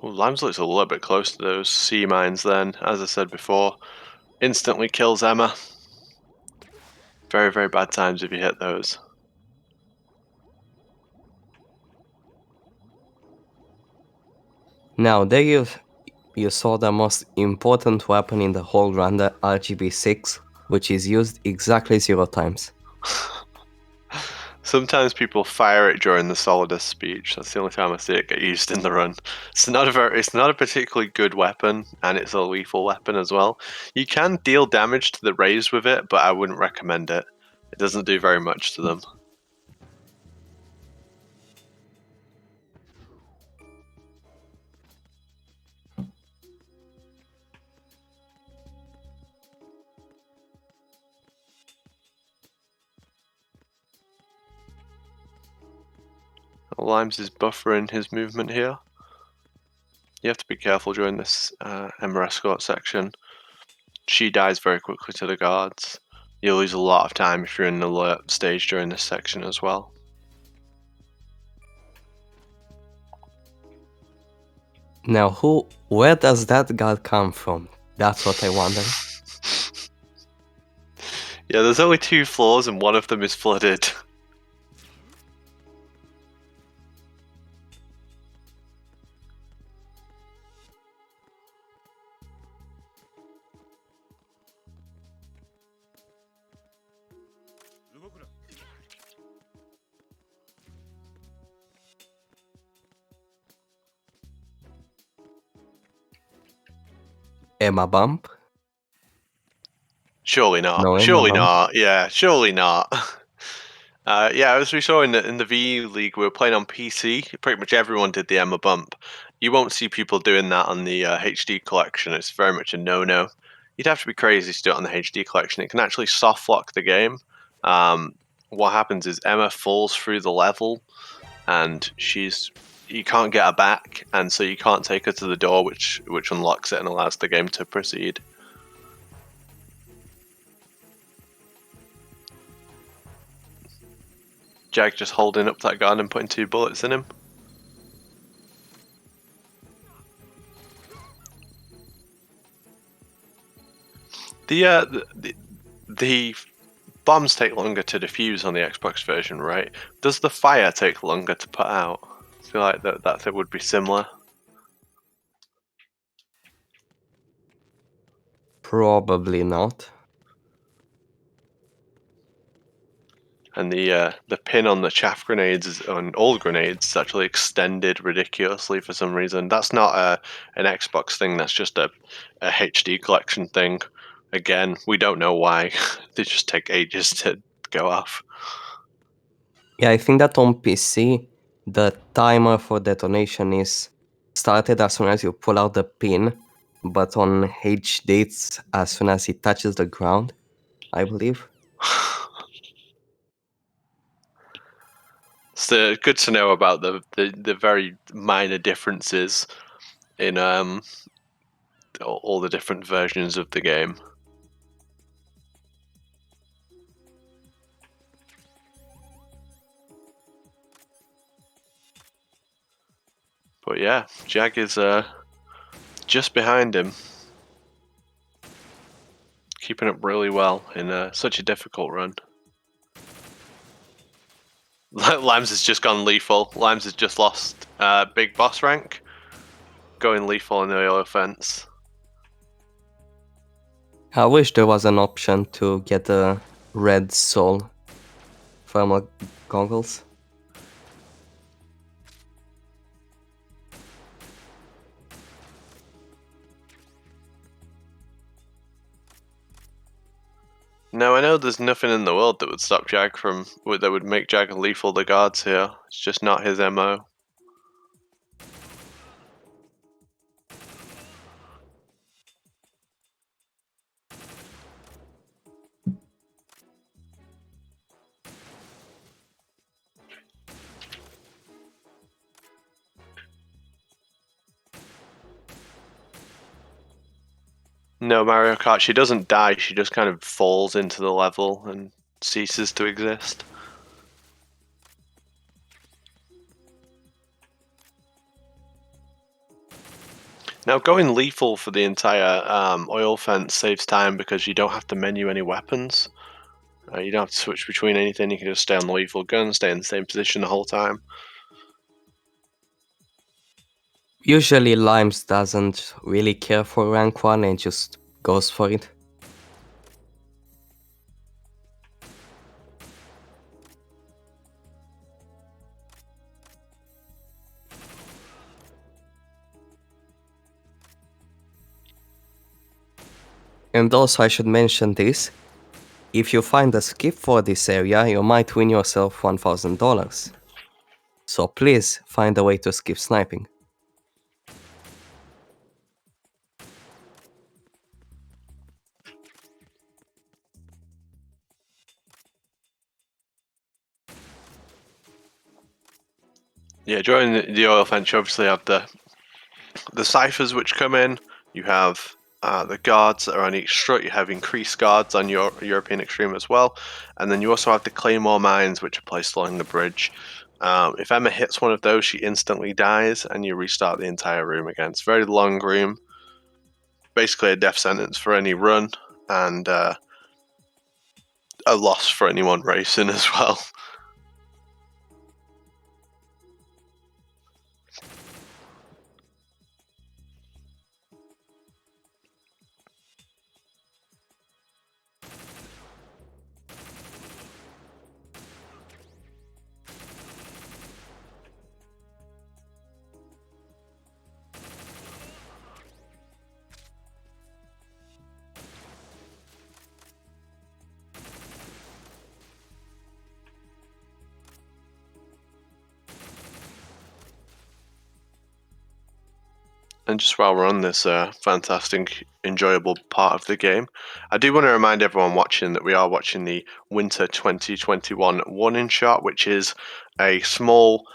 Well, Limes looks a little bit close to those sea mines then, as I said before. Instantly kills Emma. Very, very bad times if you hit those. Now there you saw the most important weapon in the whole run, the RGB6, which is used exactly 0 times. Sometimes people fire it during the Solidus speech. That's the only time I see it get used in the run. It's not a particularly good weapon, and it's a lethal weapon as well. You can deal damage to the rays with it, but I wouldn't recommend it. It doesn't do very much to them. Limes is buffering his movement here. You have to be careful during this Emma escort section. She dies very quickly to the guards. You'll lose a lot of time if you're in an alert stage during this section as well. Now where does that guard come from? That's what I wonder. Yeah, there's only 2 floors and one of them is flooded. Emma bump? Surely not. No Emma Surely bump. not. Yeah, surely not. Yeah, as we saw in the V League, we were playing on PC. Pretty much everyone did the Emma bump. You won't see people doing that on the HD collection. It's very much a no-no. You'd have to be crazy to do it on the HD collection. It can actually soft lock the game. What happens is Emma falls through the level, and she's you can't get her back, and so you can't take her to the door, which unlocks it and allows the game to proceed. Jag just holding up that gun and putting 2 bullets in him. The bombs take longer to defuse on the Xbox version, right? Does the fire take longer to put out? I feel like that would be similar. Probably not. And the pin on the chaff grenades on all grenades is actually extended ridiculously for some reason. That's not an Xbox thing. That's just a HD collection thing. Again, we don't know why. They just take ages to go off. Yeah, I think that on PC, the timer for detonation is started as soon as you pull out the pin, but on HD it's as soon as it touches the ground, I believe. So good to know about the very minor differences in all the different versions of the game. But yeah, Jag is just behind him, keeping up really well in such a difficult run. Limes has just gone lethal. Limes has just lost big boss rank, going lethal in the oil fence. I wish there was an option to get a red soul thermal goggles. No, I know there's nothing in the world that would stop Jag that would make Jag lethal the guards here. It's just not his MO. No, Mario Kart, she doesn't die, she just kind of falls into the level and ceases to exist. Now, going lethal for the entire oil fence saves time because you don't have to menu any weapons. You don't have to switch between anything, you can just stay on the lethal gun, stay in the same position the whole time. Usually Limes doesn't really care for rank 1 and just goes for it. And also I should mention this, if you find a skip for this area, you might win yourself $1,000. So please find a way to skip sniping. Yeah, during the oil fence, you obviously have the ciphers which come in. You have the guards that are on each strut. You have increased guards on your European Extreme as well, and then you also have the Claymore mines which are placed along the bridge. If Emma hits one of those, she instantly dies, and you restart the entire room again. It's a very long room, basically a death sentence for any run, and a loss for anyone racing as well. And just while we're on this fantastic, enjoyable part of the game, I do want to remind everyone watching that we are watching the Winter 2021 one-in shot, which is a small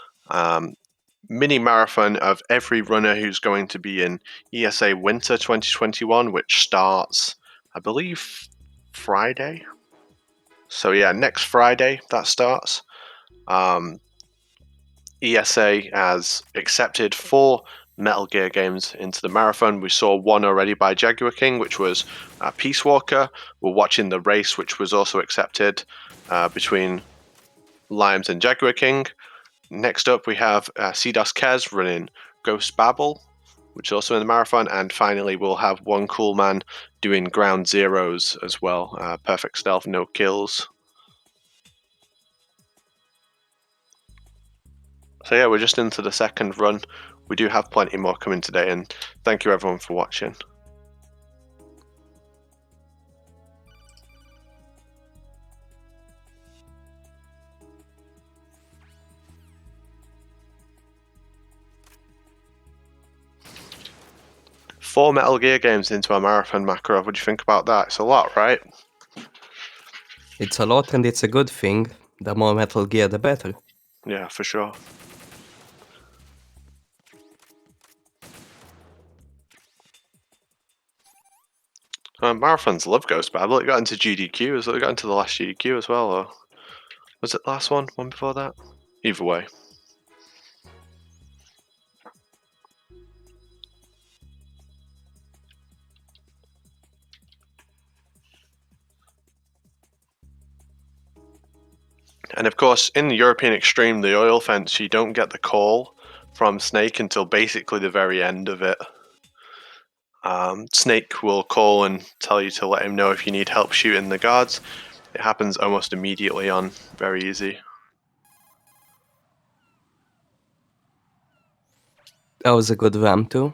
mini marathon of every runner who's going to be in ESA Winter 2021, which starts, I believe, Friday. So yeah, next Friday that starts. ESA has accepted 4 Metal Gear games into the marathon. We saw one already by Jaguar King, which was Peace Walker. We're watching the race, which was also accepted between Limes and Jaguar King. Next up, we have CDOS Kez running Ghost Babel, which is also in the marathon. And finally, we'll have one cool man doing Ground Zeroes as well. Perfect stealth, no kills. So yeah, we're just into the second run. We do have plenty more coming today, and thank you everyone for watching. Four Metal Gear games into our marathon, Makarov. What do you think about that? It's a lot, right? It's a lot and it's a good thing. The more Metal Gear, the better. Yeah, for sure. Marathons love Ghost Babel. It got into GDQ, it got into the last GDQ as well, or was it the last one? One before that? Either way. And of course, in the European Extreme, the oil fence, you don't get the call from Snake until basically the very end of it. Snake will call and tell you to let him know if you need help shooting the guards. It happens almost immediately on very easy. That was a good ramp too.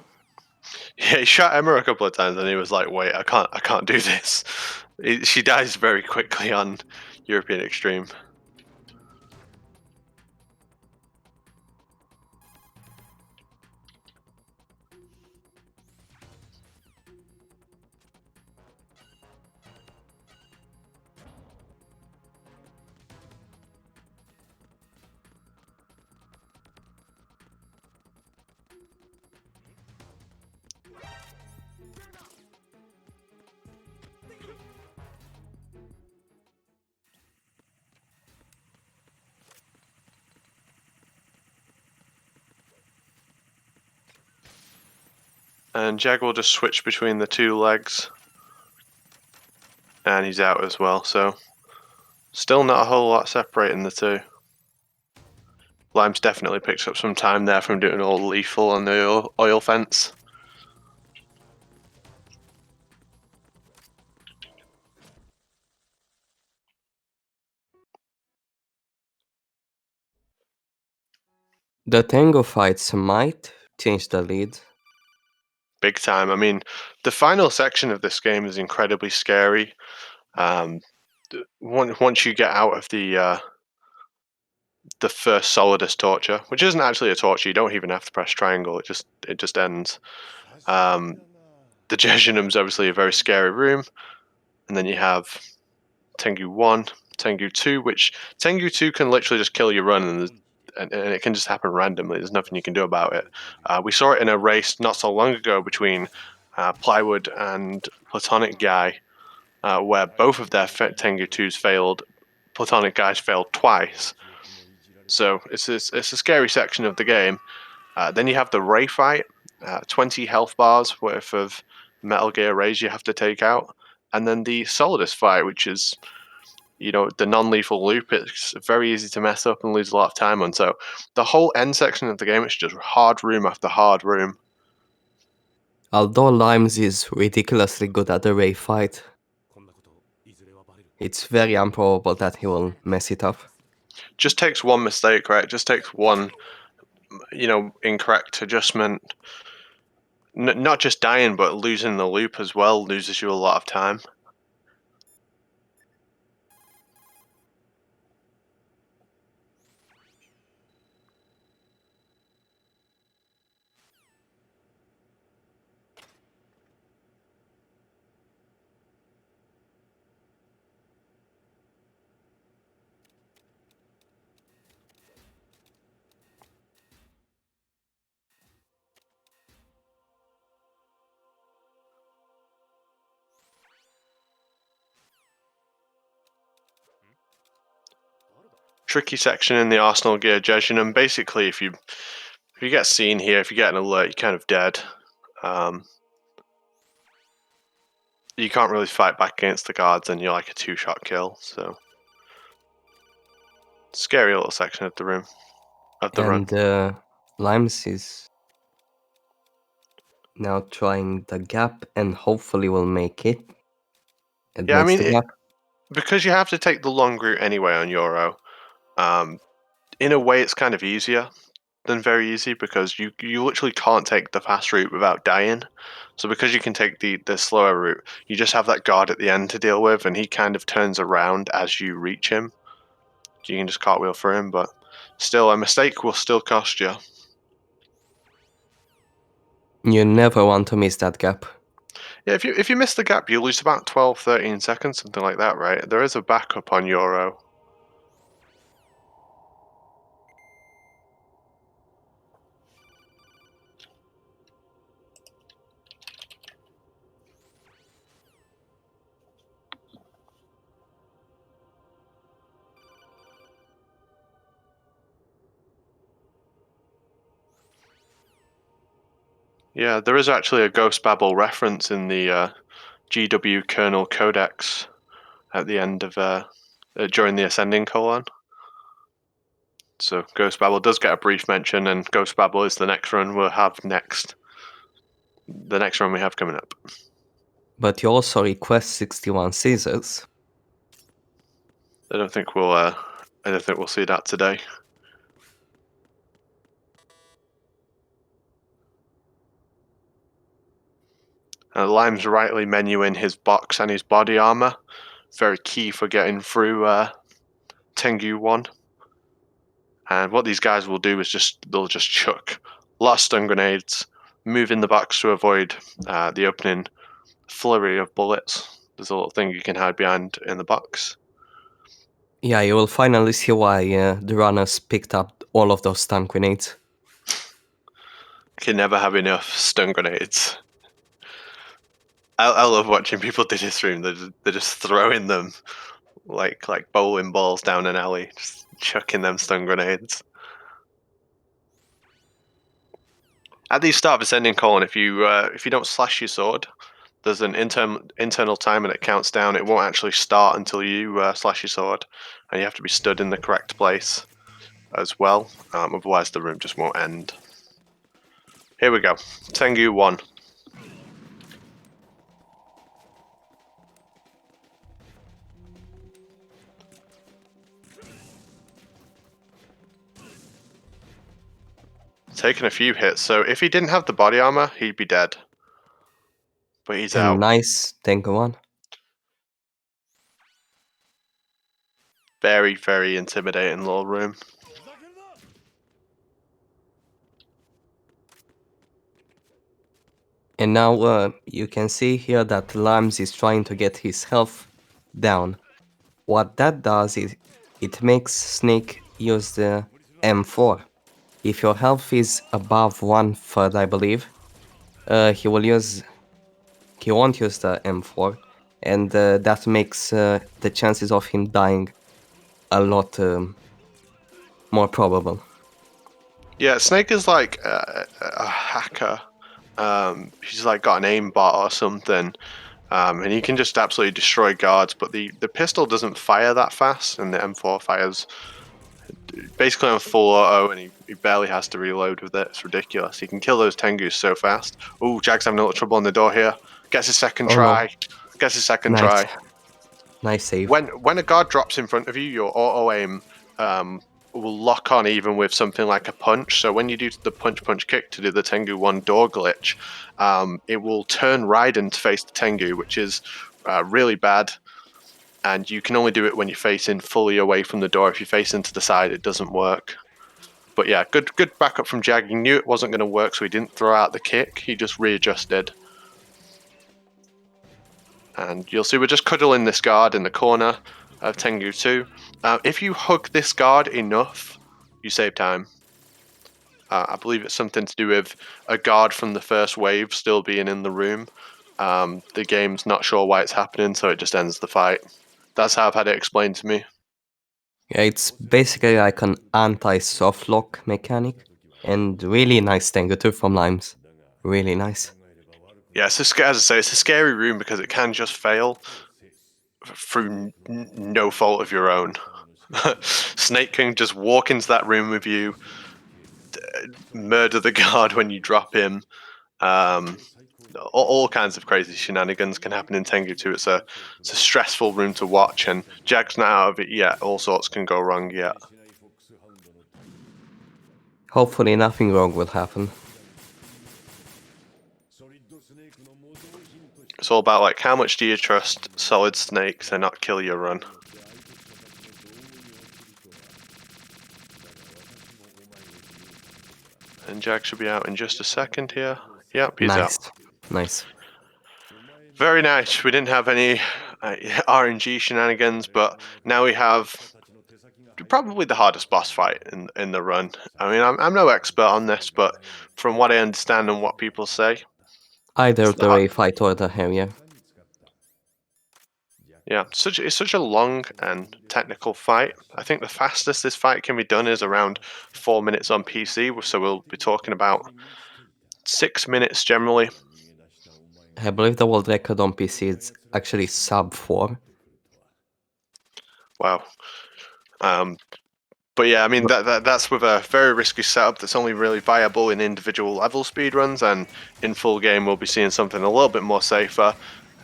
Yeah, he shot Emma a couple of times, and he was like, "Wait, I can't do this." She dies very quickly on European Extreme. And Jag will just switch between the two legs, and he's out as well. So still not a whole lot separating the two. Limes definitely picks up some time there from doing all lethal on the oil fence. The Tango fights might change the lead. Big time. I mean, the final section of this game is incredibly scary. Once you get out of the first Solidus torture, which isn't actually a torture, you don't even have to press triangle. It just ends. The Jejunum's obviously a very scary room, and then you have Tengu 1, Tengu 2, which Tengu 2 can literally just kill your run, and it can just happen randomly. There's nothing you can do about it. We saw it in a race not so long ago between Plywood and Platonic Guy, where both of their Tengu 2s failed. Platonic Guys failed twice. So it's a scary section of the game. Then you have the Ray fight, 20 health bars worth of Metal Gear Rays you have to take out. And then the Solidus fight, which is, the non-lethal loop. It's very easy to mess up and lose a lot of time on. So the whole end section of the game is just hard room after hard room. Although Limes is ridiculously good at the Ray fight, it's very improbable that he will mess it up. Just takes one mistake, right? Just takes one, incorrect adjustment. Not just dying, but losing the loop as well loses you a lot of time. tricky section in the Arsenal gear, Jejunum. Basically, if you get seen here, if you get an alert, you're kind of dead. You can't really fight back against the guards, and you're like a two-shot kill. So scary little section of the room, of the run. And Limes is now trying the gap and hopefully will make it. It Yeah, I makes mean, the gap. because you have to take the long route anyway on Euro. In a way, it's kind of easier than very easy because you literally can't take the fast route without dying. So because you can take the slower route, you just have that guard at the end to deal with, and he kind of turns around as you reach him. You can just cartwheel for him, but still, a mistake will still cost you. You never want to miss that gap. Yeah, if you miss the gap, you lose about 12, 13 seconds, something like that, right? There is a backup on Euro. Yeah, there is actually a Ghost Babel reference in the GW kernel codex at the end of during the ascending colon. So Ghost Babel does get a brief mention, and Ghost Babel is the next run we'll have next. The next run we have coming up. But you also request 61 Caesars. I don't think we'll see that today. Lime's rightly menuing his box and his body armor. Very key for getting through Tengu 1. And what these guys will do is they'll just chuck a lot of stun grenades, move in the box to avoid the opening flurry of bullets. There's a little thing you can hide behind in the box. Yeah, you will finally see why the runners picked up all of those stun grenades. You can never have enough stun grenades. I love watching people do this room. They're just throwing them like bowling balls down an alley, just chucking them stun grenades. At the start of ascending colon, if you don't slash your sword, there's an internal timer that counts down. It won't actually start until you slash your sword, and you have to be stood in the correct place as well. Otherwise, the room just won't end. Here we go. Tengu 1. Taking a few hits, so if he didn't have the body armor, he'd be dead. But he's And out. nice Tengu 1. Very, very intimidating little room. And now you can see here that Limes is trying to get his health down. What that does is it makes Snake use the M4. If your health is above 1/3, I believe, he won't use the M4, and that makes the chances of him dying a lot more probable. Yeah, Snake is like a hacker. He's like got an aimbot or something, and he can just absolutely destroy guards. But the pistol doesn't fire that fast, and the M4 fires basically on full auto, and he barely has to reload with it. It's ridiculous. He can kill those Tengus so fast. Oh, Jag's having a little trouble on the door here. Gets his second Oh try. no. Gets his second Nice. try. Nice save. When a guard drops in front of you, your auto aim will lock on even with something like a punch. So when you do the punch kick to do the Tengu 1 door glitch, it will turn Raiden to face the Tengu, which is really bad. And you can only do it when you're facing fully away from the door. If you're facing to the side, it doesn't work. But yeah, good backup from Jag. He knew it wasn't going to work, so he didn't throw out the kick. He just readjusted. And you'll see we're just cuddling this guard in the corner of Tengu 2. If you hug this guard enough, you save time. I believe it's something to do with a guard from the first wave still being in the room. The game's not sure why it's happening, so it just ends the fight. That's how I've had it explained to me. Yeah, it's basically like an anti-soft lock mechanic, and really nice Tengu from Limes. Really nice. Yeah, as I say, it's a scary room because it can just fail through no fault of your own. Snake can just walk into that room with you, murder the guard when you drop him. Um, all kinds of crazy shenanigans can happen in Tengu 2. It's a stressful room to watch, and Jack's not out of it yet. All sorts can go wrong yet. Hopefully nothing wrong will happen. It's all about like how much do you trust Solid Snake to not kill your run. And Jack should be out in just a second here. Yep, he's out. Nice. Nice. Very nice. We didn't have any RNG shenanigans, but now we have probably the hardest boss fight in the run. I mean, I'm no expert on this, but from what I understand and what people say, Either it's the the hard. Ray fight or the Harrier. Yeah, it's such a long and technical fight. I think the fastest this fight can be done is around 4 minutes on PC, so we'll be talking about 6 minutes generally. I believe the world record on PC is actually sub 4. Wow. But yeah, I mean But that's with a very risky setup that's only really viable in individual level speedruns, and in full game we'll be seeing something a little bit more safer.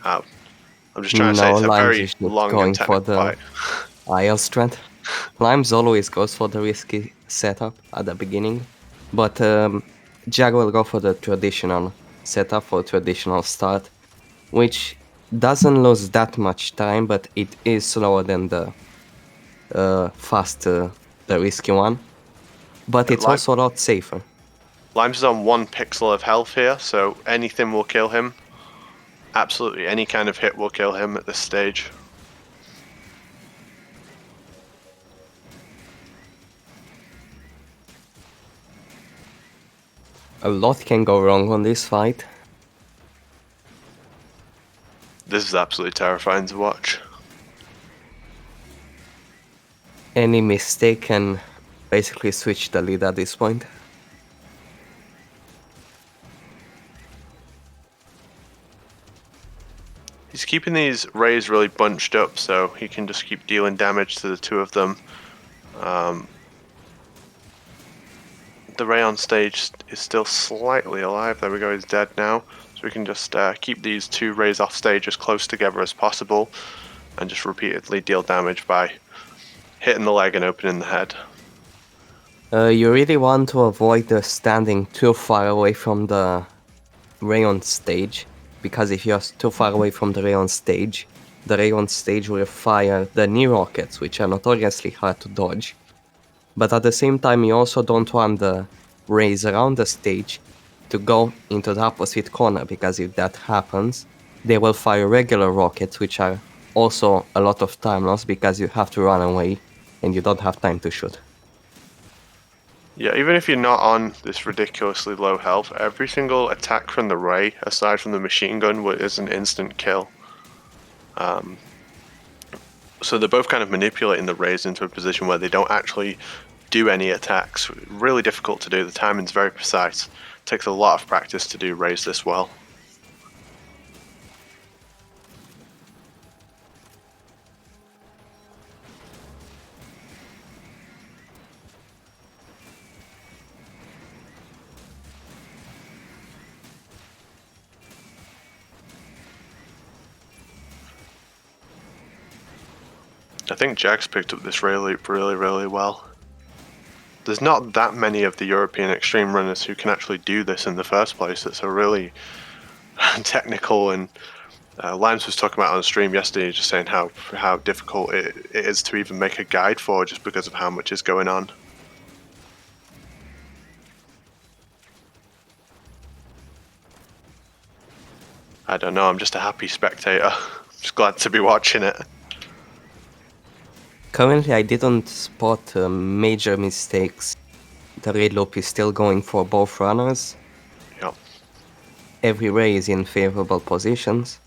I'm just trying to say no, it's a Limes very is just long and going for technical the fight. IL strength. Limes always goes for the risky setup at the beginning, but Jag will go for the traditional setup for traditional start, which doesn't lose that much time, but it is slower than the fast, the risky one. But it's Lime, also a lot safer. Limes is on 1 pixel of health here, so anything will kill him. Absolutely any kind of hit will kill him at this stage. A lot can go wrong on this fight. This is absolutely terrifying to watch. Any mistake can basically switch the lead at this point. He's keeping these rays really bunched up so he can just keep dealing damage to the two of them. The ray on stage is still slightly alive. There we go, he's dead now. So we can just keep these two rays off stage as close together as possible and just repeatedly deal damage by hitting the leg and opening the head. You really want to avoid standing too far away from the ray on stage, because if you're too far away from the ray on stage will fire the knee rockets, which are notoriously hard to dodge. But at the same time, you also don't want the rays around the stage to go into the opposite corner, because if that happens, they will fire regular rockets, which are also a lot of time loss because you have to run away and you don't have time to shoot. Yeah, even if you're not on this ridiculously low health, every single attack from the ray, aside from the machine gun, is an instant kill. So they're both kind of manipulating the rays into a position where they don't actually do any attacks. Really difficult to do. The timing's very precise. Takes a lot of practice to do rays this well. I think Jack's picked up this ray loop really well. There's not that many of the European extreme runners who can actually do this in the first place. It's a really technical, and Limes was talking about on stream yesterday, just saying how difficult it is to even make a guide for, just because of how much is going on. I don't know, I'm just a happy spectator. Just glad to be watching it. Currently, I didn't spot major mistakes. The raid loop is still going for both runners. Yeah. Every ray is in favorable positions.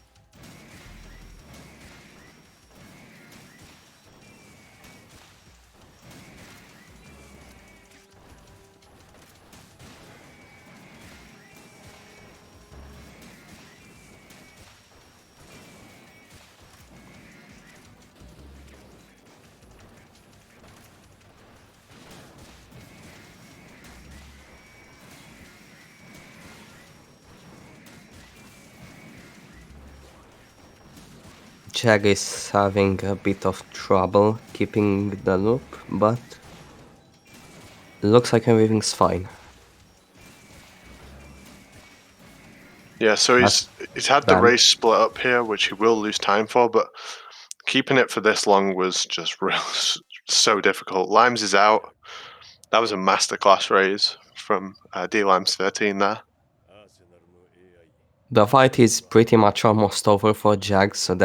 Jag is having a bit of trouble keeping the loop, but looks like everything's fine. Yeah, so he's had the bad. race split up here, which he will lose time for, but keeping it for this long was just real so difficult. Limes is out. That was a masterclass raise from dlimes13 there. The fight is pretty much almost over for Jag, so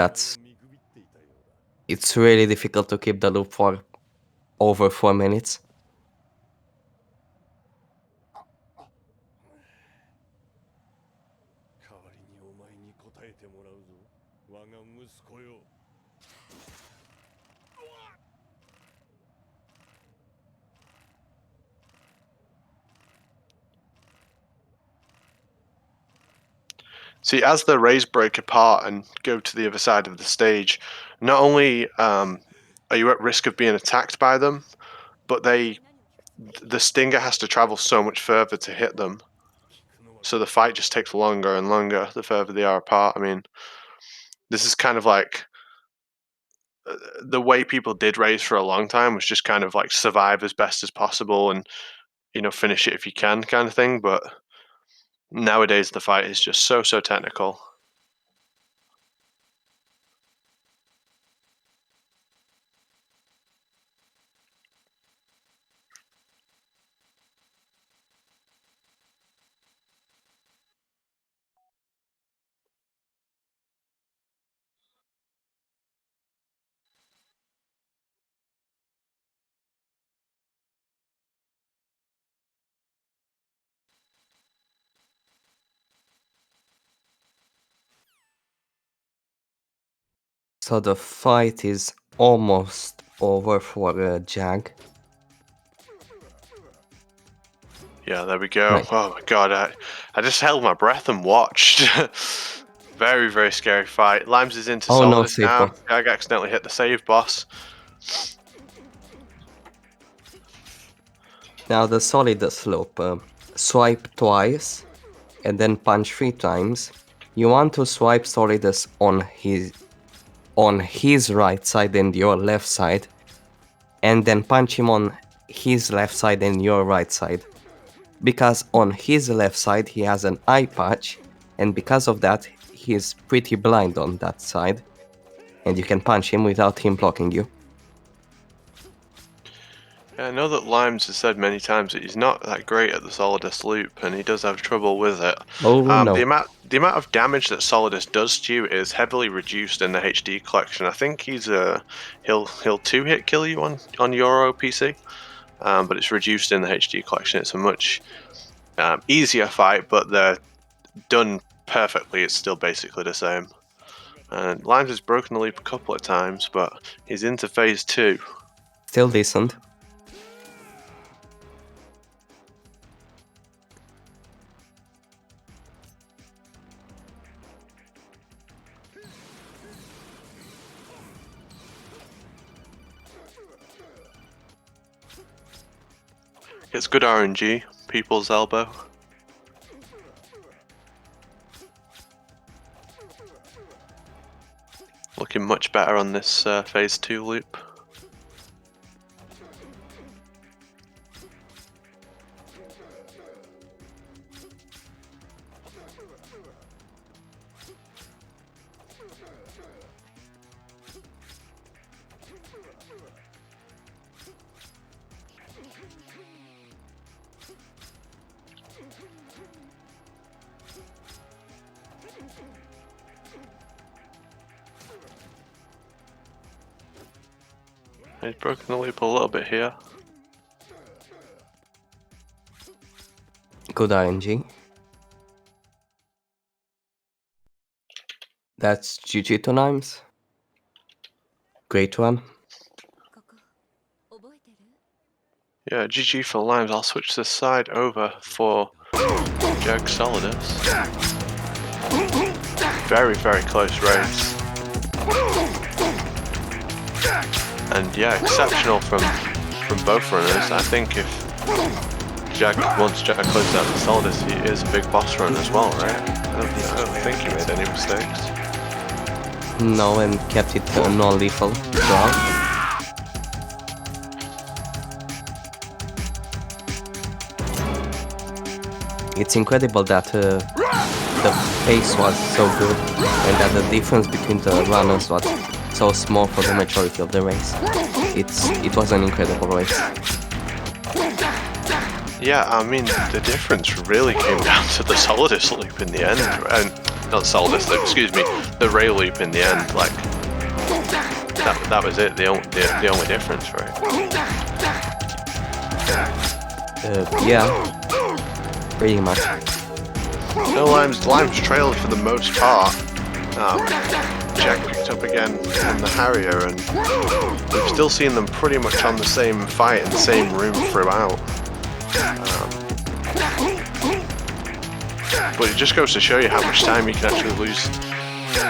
it's really difficult to keep the loop for over 4 minutes. See, as the rays break apart and go to the other side of the stage, not only are you at risk of being attacked by them, but the stinger has to travel so much further to hit them. So the fight just takes longer and longer the further they are apart. I mean, this is kind of like the way people did race for a long time was just kind of like survive as best as possible and, you know, finish it if you can kind of thing. But nowadays the fight is just so technical. So the fight is almost over for Jag. Yeah, there we go. Right. Oh my god, I just held my breath and watched. Very scary fight. Limes is into Oh no, Solidus now. Seipo. Jag accidentally hit the save boss. Now the Solidus loop. Swipe twice and then punch 3 times. You want to swipe Solidus on his right side and your left side, and then punch him on his left side and your right side. Because on his left side he has an eye patch, and because of that he's pretty blind on that side, and you can punch him without him blocking you. Yeah, I know that Limes has said many times that he's not that great at the Solidus loop, and he does have trouble with it. Oh no. The amount of damage that Solidus does to you is heavily reduced in the HD collection. I think he'll 2-hit kill you on Euro PC, but it's reduced in the HD collection. It's a much easier fight, but they're done perfectly. It's still basically the same. And Limes has broken the loop a couple of times, but he's into phase 2. Still decent. It's good RNG, people's elbow. Looking much better on this phase 2 loop. He's broken the loop a little bit here. Good RNG. That's GG to Nimes. Great one. Yeah, GG for Limes. I'll switch this side over for Jag Solidus. Very close race. And yeah, exceptional from both runners. I think if once Jag closes out the Solidus, he is a big boss run as well, right? I don't think he made any mistakes. No, and kept it non-lethal throughout. It's incredible that the pace was so good and that the difference between the runners was so small for the majority of the race. It was an incredible race. Yeah, I mean, the difference really came down to the Solidus loop in the end, and not Solidus loop, excuse me, the rail loop in the end. Like that was it. The only difference, right? Yeah, pretty much. No, Limes trailed for the most part. Jack picked up again on the Harrier, and we've still seen them pretty much on the same fight in the same room throughout. But it just goes to show you how much time you can actually lose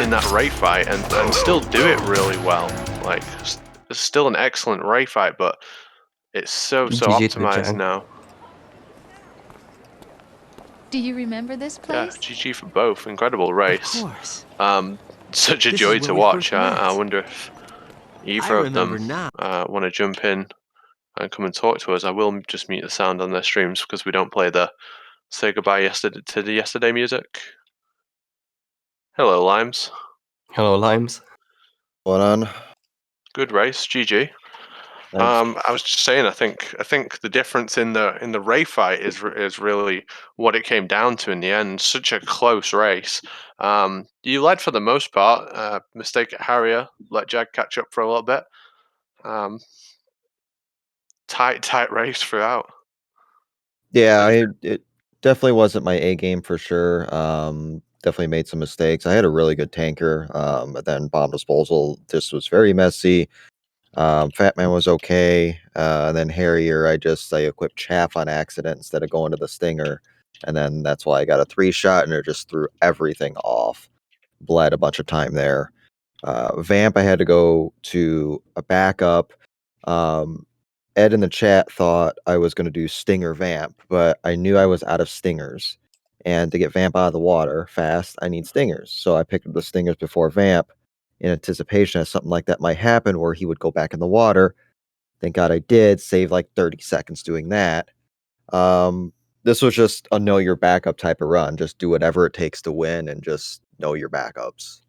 in that Ray fight and still do it really well. Like, it's still an excellent Ray fight, but it's so GG to the optimized Jag. now. Do you remember this Yeah, place? GG for both. Incredible race. Of course. Such a This joy is where to we watch. first met. I wonder if either I of them remember now. want to jump in and come and talk to us. I will just mute the sound on their streams because we don't play the say goodbye to the yesterday music. Hello, Limes. Hello, Limes. Going on? Good race, GG. Thanks. I was just saying, I think the difference in the Ray fight is really what it came down to in the end. Such a close race. You led for the most part. Mistake at Harrier, let Jag catch up for a little bit. Tight race throughout. Yeah, it definitely wasn't my A game for sure. Definitely made some mistakes. I had a really good tanker, but then bomb disposal just was very messy. Fat Man was okay. And then Harrier, I equipped Chaff on accident instead of going to the Stinger. And then that's why I got a 3-shot and it just threw everything off. Bled a bunch of time there. Vamp, I had to go to a backup. Ed in the chat thought I was going to do Stinger Vamp, but I knew I was out of Stingers. And to get Vamp out of the water fast, I need Stingers. So I picked up the Stingers before Vamp in anticipation that something like that might happen where he would go back in the water. Thank God I did, save like 30 seconds doing that. This was just a know your backup type of run. Just do whatever it takes to win and just know your backups.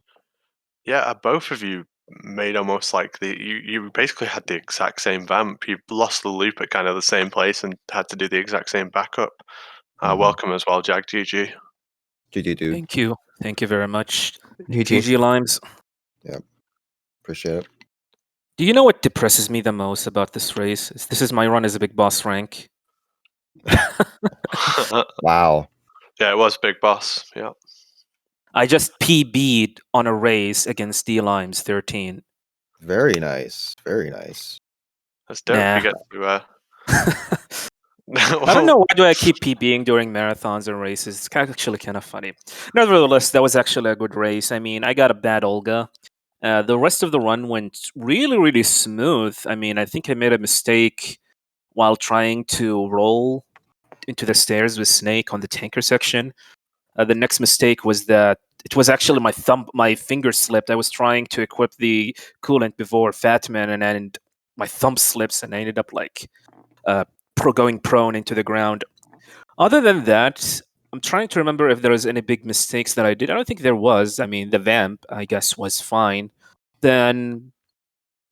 Yeah, both of you made almost like you basically had the exact same vamp. You lost the loop at kind of the same place and had to do the exact same backup. Welcome as well, Jag. GG. GG, dude. Thank you very much. GG. GG Limes. Yep. Appreciate it. Do you know what depresses me the most about this race? This is my run as a big boss rank. Wow. Yeah, it was Big Boss. Yeah. I just PB'd on a race against dlimes13. Very nice. Very nice. That's dope. Nah. You get to. I don't know why do I keep PBing during marathons and races. It's actually kind of funny. Nevertheless, that was actually a good race. I mean, I got a bad Olga. The rest of the run went really, really smooth. I mean, I think I made a mistake while trying to roll into the stairs with Snake on the tanker section. The next mistake was that it was actually my finger slipped. I was trying to equip the coolant before Fatman, and my thumb slips, and I ended up like going prone into the ground. Other than that, I'm trying to remember if there was any big mistakes that I did. I don't think there was. I mean, the vamp, I guess, was fine. Then,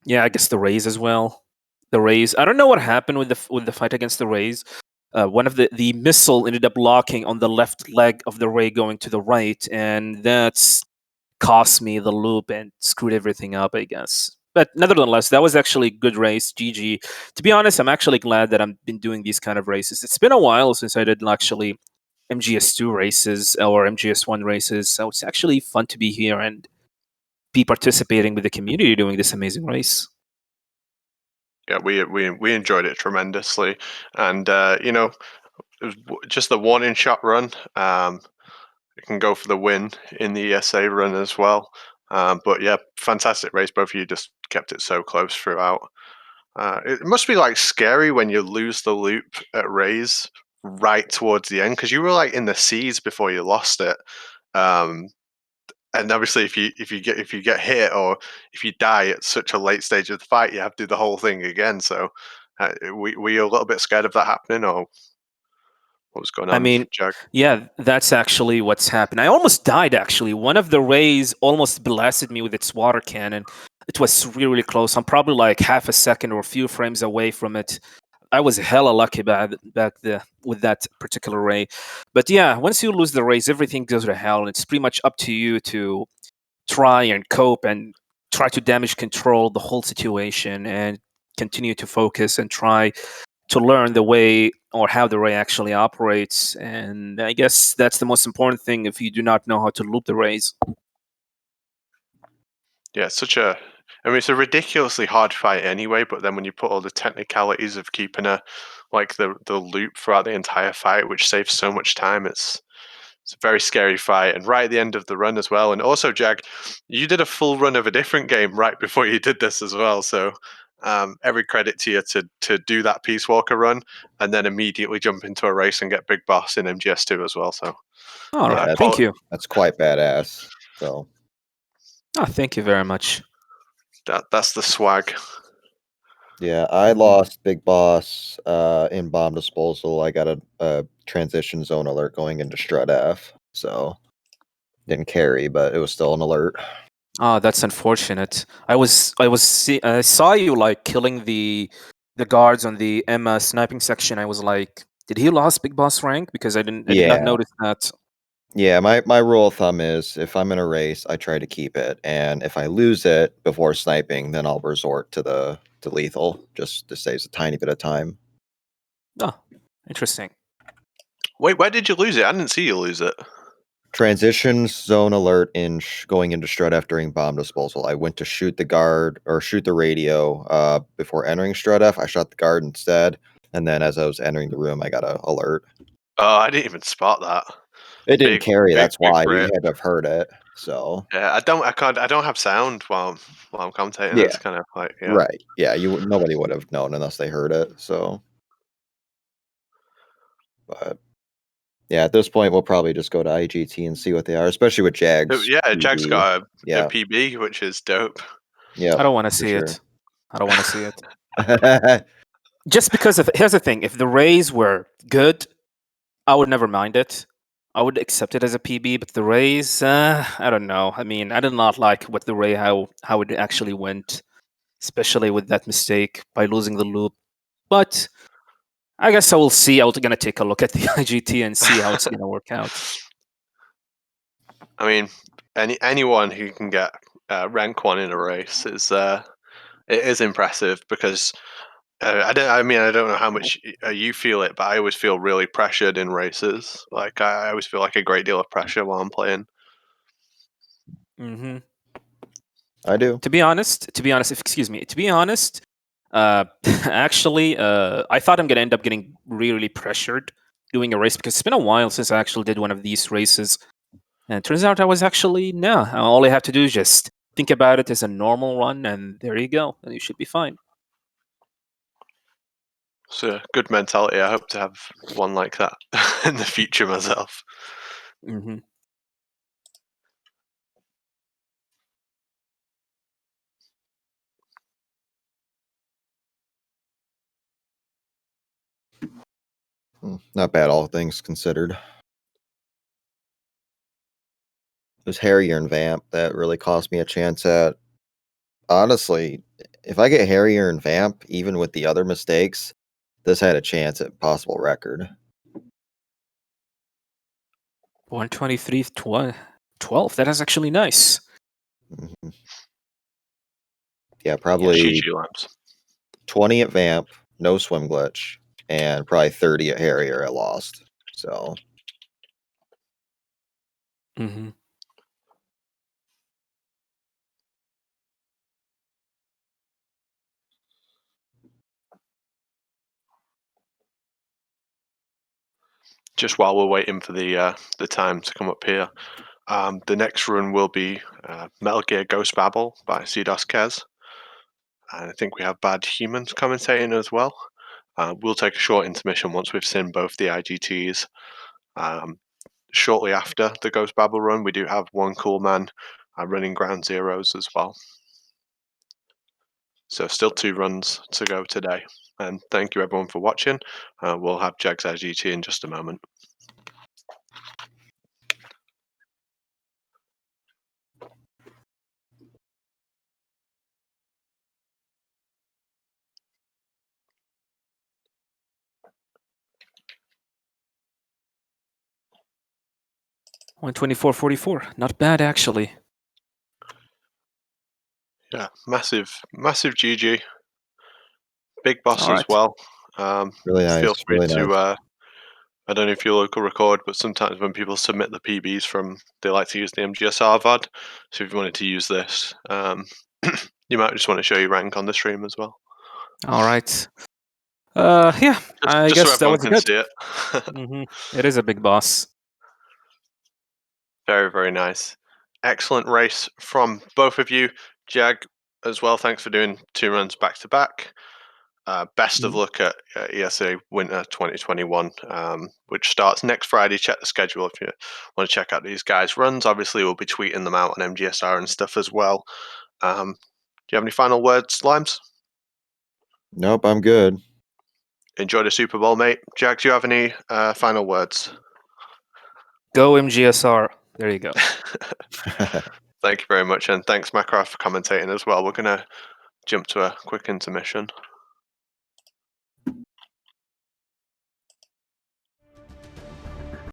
yeah, I guess the raise as well. The raise. I don't know what happened with the fight against the raise. One of the missile ended up locking on the left leg of the ray going to the right, and that's cost me the loop and screwed everything up, I guess. But nevertheless, that was actually a good race. GG. To be honest, I'm actually glad that I've been doing these kind of races. It's been a while since I did actually MGS2 races or MGS1 races, so it's actually fun to be here and be participating with the community doing this amazing race. Yeah, we enjoyed it tremendously, and it was just the one in shot run. It can go for the win in the ESA run as well. But yeah, fantastic race. Both of you just kept it so close throughout. It must be like scary when you lose the loop at Rays right towards the end because you were like in the seas before you lost it. and obviously, if you get hit or if you die at such a late stage of the fight, you have to do the whole thing again. So, were you a little bit scared of that happening, or what was going I on, mean, Jack? yeah, that's actually what's happened. I almost died, actually. One of the rays almost blasted me with its water cannon. It was really, really close. I'm probably like half a second or a few frames away from it. I was hella lucky back there with that particular ray. But yeah, once you lose the rays, everything goes to hell. And it's pretty much up to you to try and cope and try to damage control the whole situation and continue to focus and try to learn the way or how the ray actually operates. And I guess that's the most important thing if you do not know how to loop the rays. Yeah, I mean, it's a ridiculously hard fight anyway. But then when you put all the technicalities of keeping the loop throughout the entire fight, which saves so much time, it's a very scary fight, and right at the end of the run as well. And also, Jag, you did a full run of a different game right before you did this as well. So every credit to you to do that Peace Walker run and then immediately jump into a race and get Big Boss in MGS2 as well. So All Yeah, right, thank you. that's quite badass. So Oh, thank you very much. that's the swag. yeah, I lost Big Boss in bomb disposal. I got a transition zone alert going into Strut F, so didn't carry, but it was still an alert. Oh, that's unfortunate. I saw you like killing the guards on the Emma sniping section. I was like, did he lost Big Boss rank? Because I did not Yeah. notice that. Yeah, my rule of thumb is if I'm in a race, I try to keep it, and if I lose it before sniping, then I'll resort to lethal, just to saves a tiny bit of time. Oh, interesting. Wait, where did you lose it? I didn't see you lose it. Transition zone alert in going into Strut F during bomb disposal. I went to shoot the guard or shoot the radio before entering Strut F. I shot the guard instead, and then as I was entering the room, I got a alert. Oh, I didn't even spot that. It didn't Big, carry. big, That's big why you rip. had to have heard it. So Yeah, I don't have sound while I'm commentating. yeah, It's kind of like, yeah. right. Yeah, nobody would have known unless they heard it. So, but yeah, at this point, we'll probably just go to IGT and see what they are, especially with Jags. Yeah, Jack's PB. got a Yeah, PB, which is dope. yeah, I don't want to for see sure. it. I don't want to see it. Just because of here's the thing: if the Rays were good, I would never mind it. I would accept it as a PB. But the Rays, I don't know. I mean, I did not like what the Ray how it actually went, especially with that mistake by losing the loop. But I guess I will see. I'm gonna take a look at the IGT and see how it's gonna work out. I mean, anyone who can get rank one in a race it is impressive because I don't. I mean, I don't know how much you feel it, but I always feel really pressured in races. Like I always feel like a great deal of pressure while I'm playing. Hmm. I do. To be honest, excuse me. To be honest, actually, I thought I'm gonna end up getting really, really pressured doing a race because it's been a while since I actually did one of these races, and it turns out I was actually no. All I have to do is just think about it as a normal run, and there you go, and you should be fine. It's a good mentality. I hope to have one like that in the future myself. Hmm. Not bad, all things considered. It was Harrier and Vamp that really cost me a chance at. Honestly, if I get Harrier and Vamp, even with the other mistakes, this had a chance at possible record. 123, 12. That is actually nice. Mhm. Yeah, Yeah, probably GG lamps. 20 at Vamp, no swim glitch, and probably 30 at Harrier at Lost. So Hmm. Just while we're waiting for the time to come up here, the next run will be Metal Gear Ghost Babel by CDOS Kez. And I think we have Bad Humans commentating as well. We'll take a short intermission once we've seen both the IGTs. shortly after the Ghost Babel run, we do have one cool man running Ground Zeroes as well. So still 2 runs to go today. And thank you everyone for watching. We'll have Jags IGT in just a moment. $124.44. Not bad, actually. Yeah, massive GG. Big boss All as right. well. Really nice. Feel free Really to, nice. I don't know if you local record, but sometimes when people submit the PBs they like to use the MGSR VOD. So if you wanted to use this, you might just want to show your rank on the stream as well. All right. Yeah, I Just so guess that everyone was can good. see it. It is a big boss. Very, very nice. Excellent race from both of you. Jag, as well, thanks for doing 2 runs back to back. Best of luck at ESA Winter 2021, which starts next Friday. Check the schedule if you want to check out these guys' runs. Obviously, we'll be tweeting them out on MGSR and stuff as well. Do you have any final words, Limes? Nope, I'm good. Enjoy the Super Bowl, mate. Jag, do you have any final words? Go MGSR. There you go. Thank you very much, and thanks, Macroft, for commentating as well. We're going to jump to a quick intermission.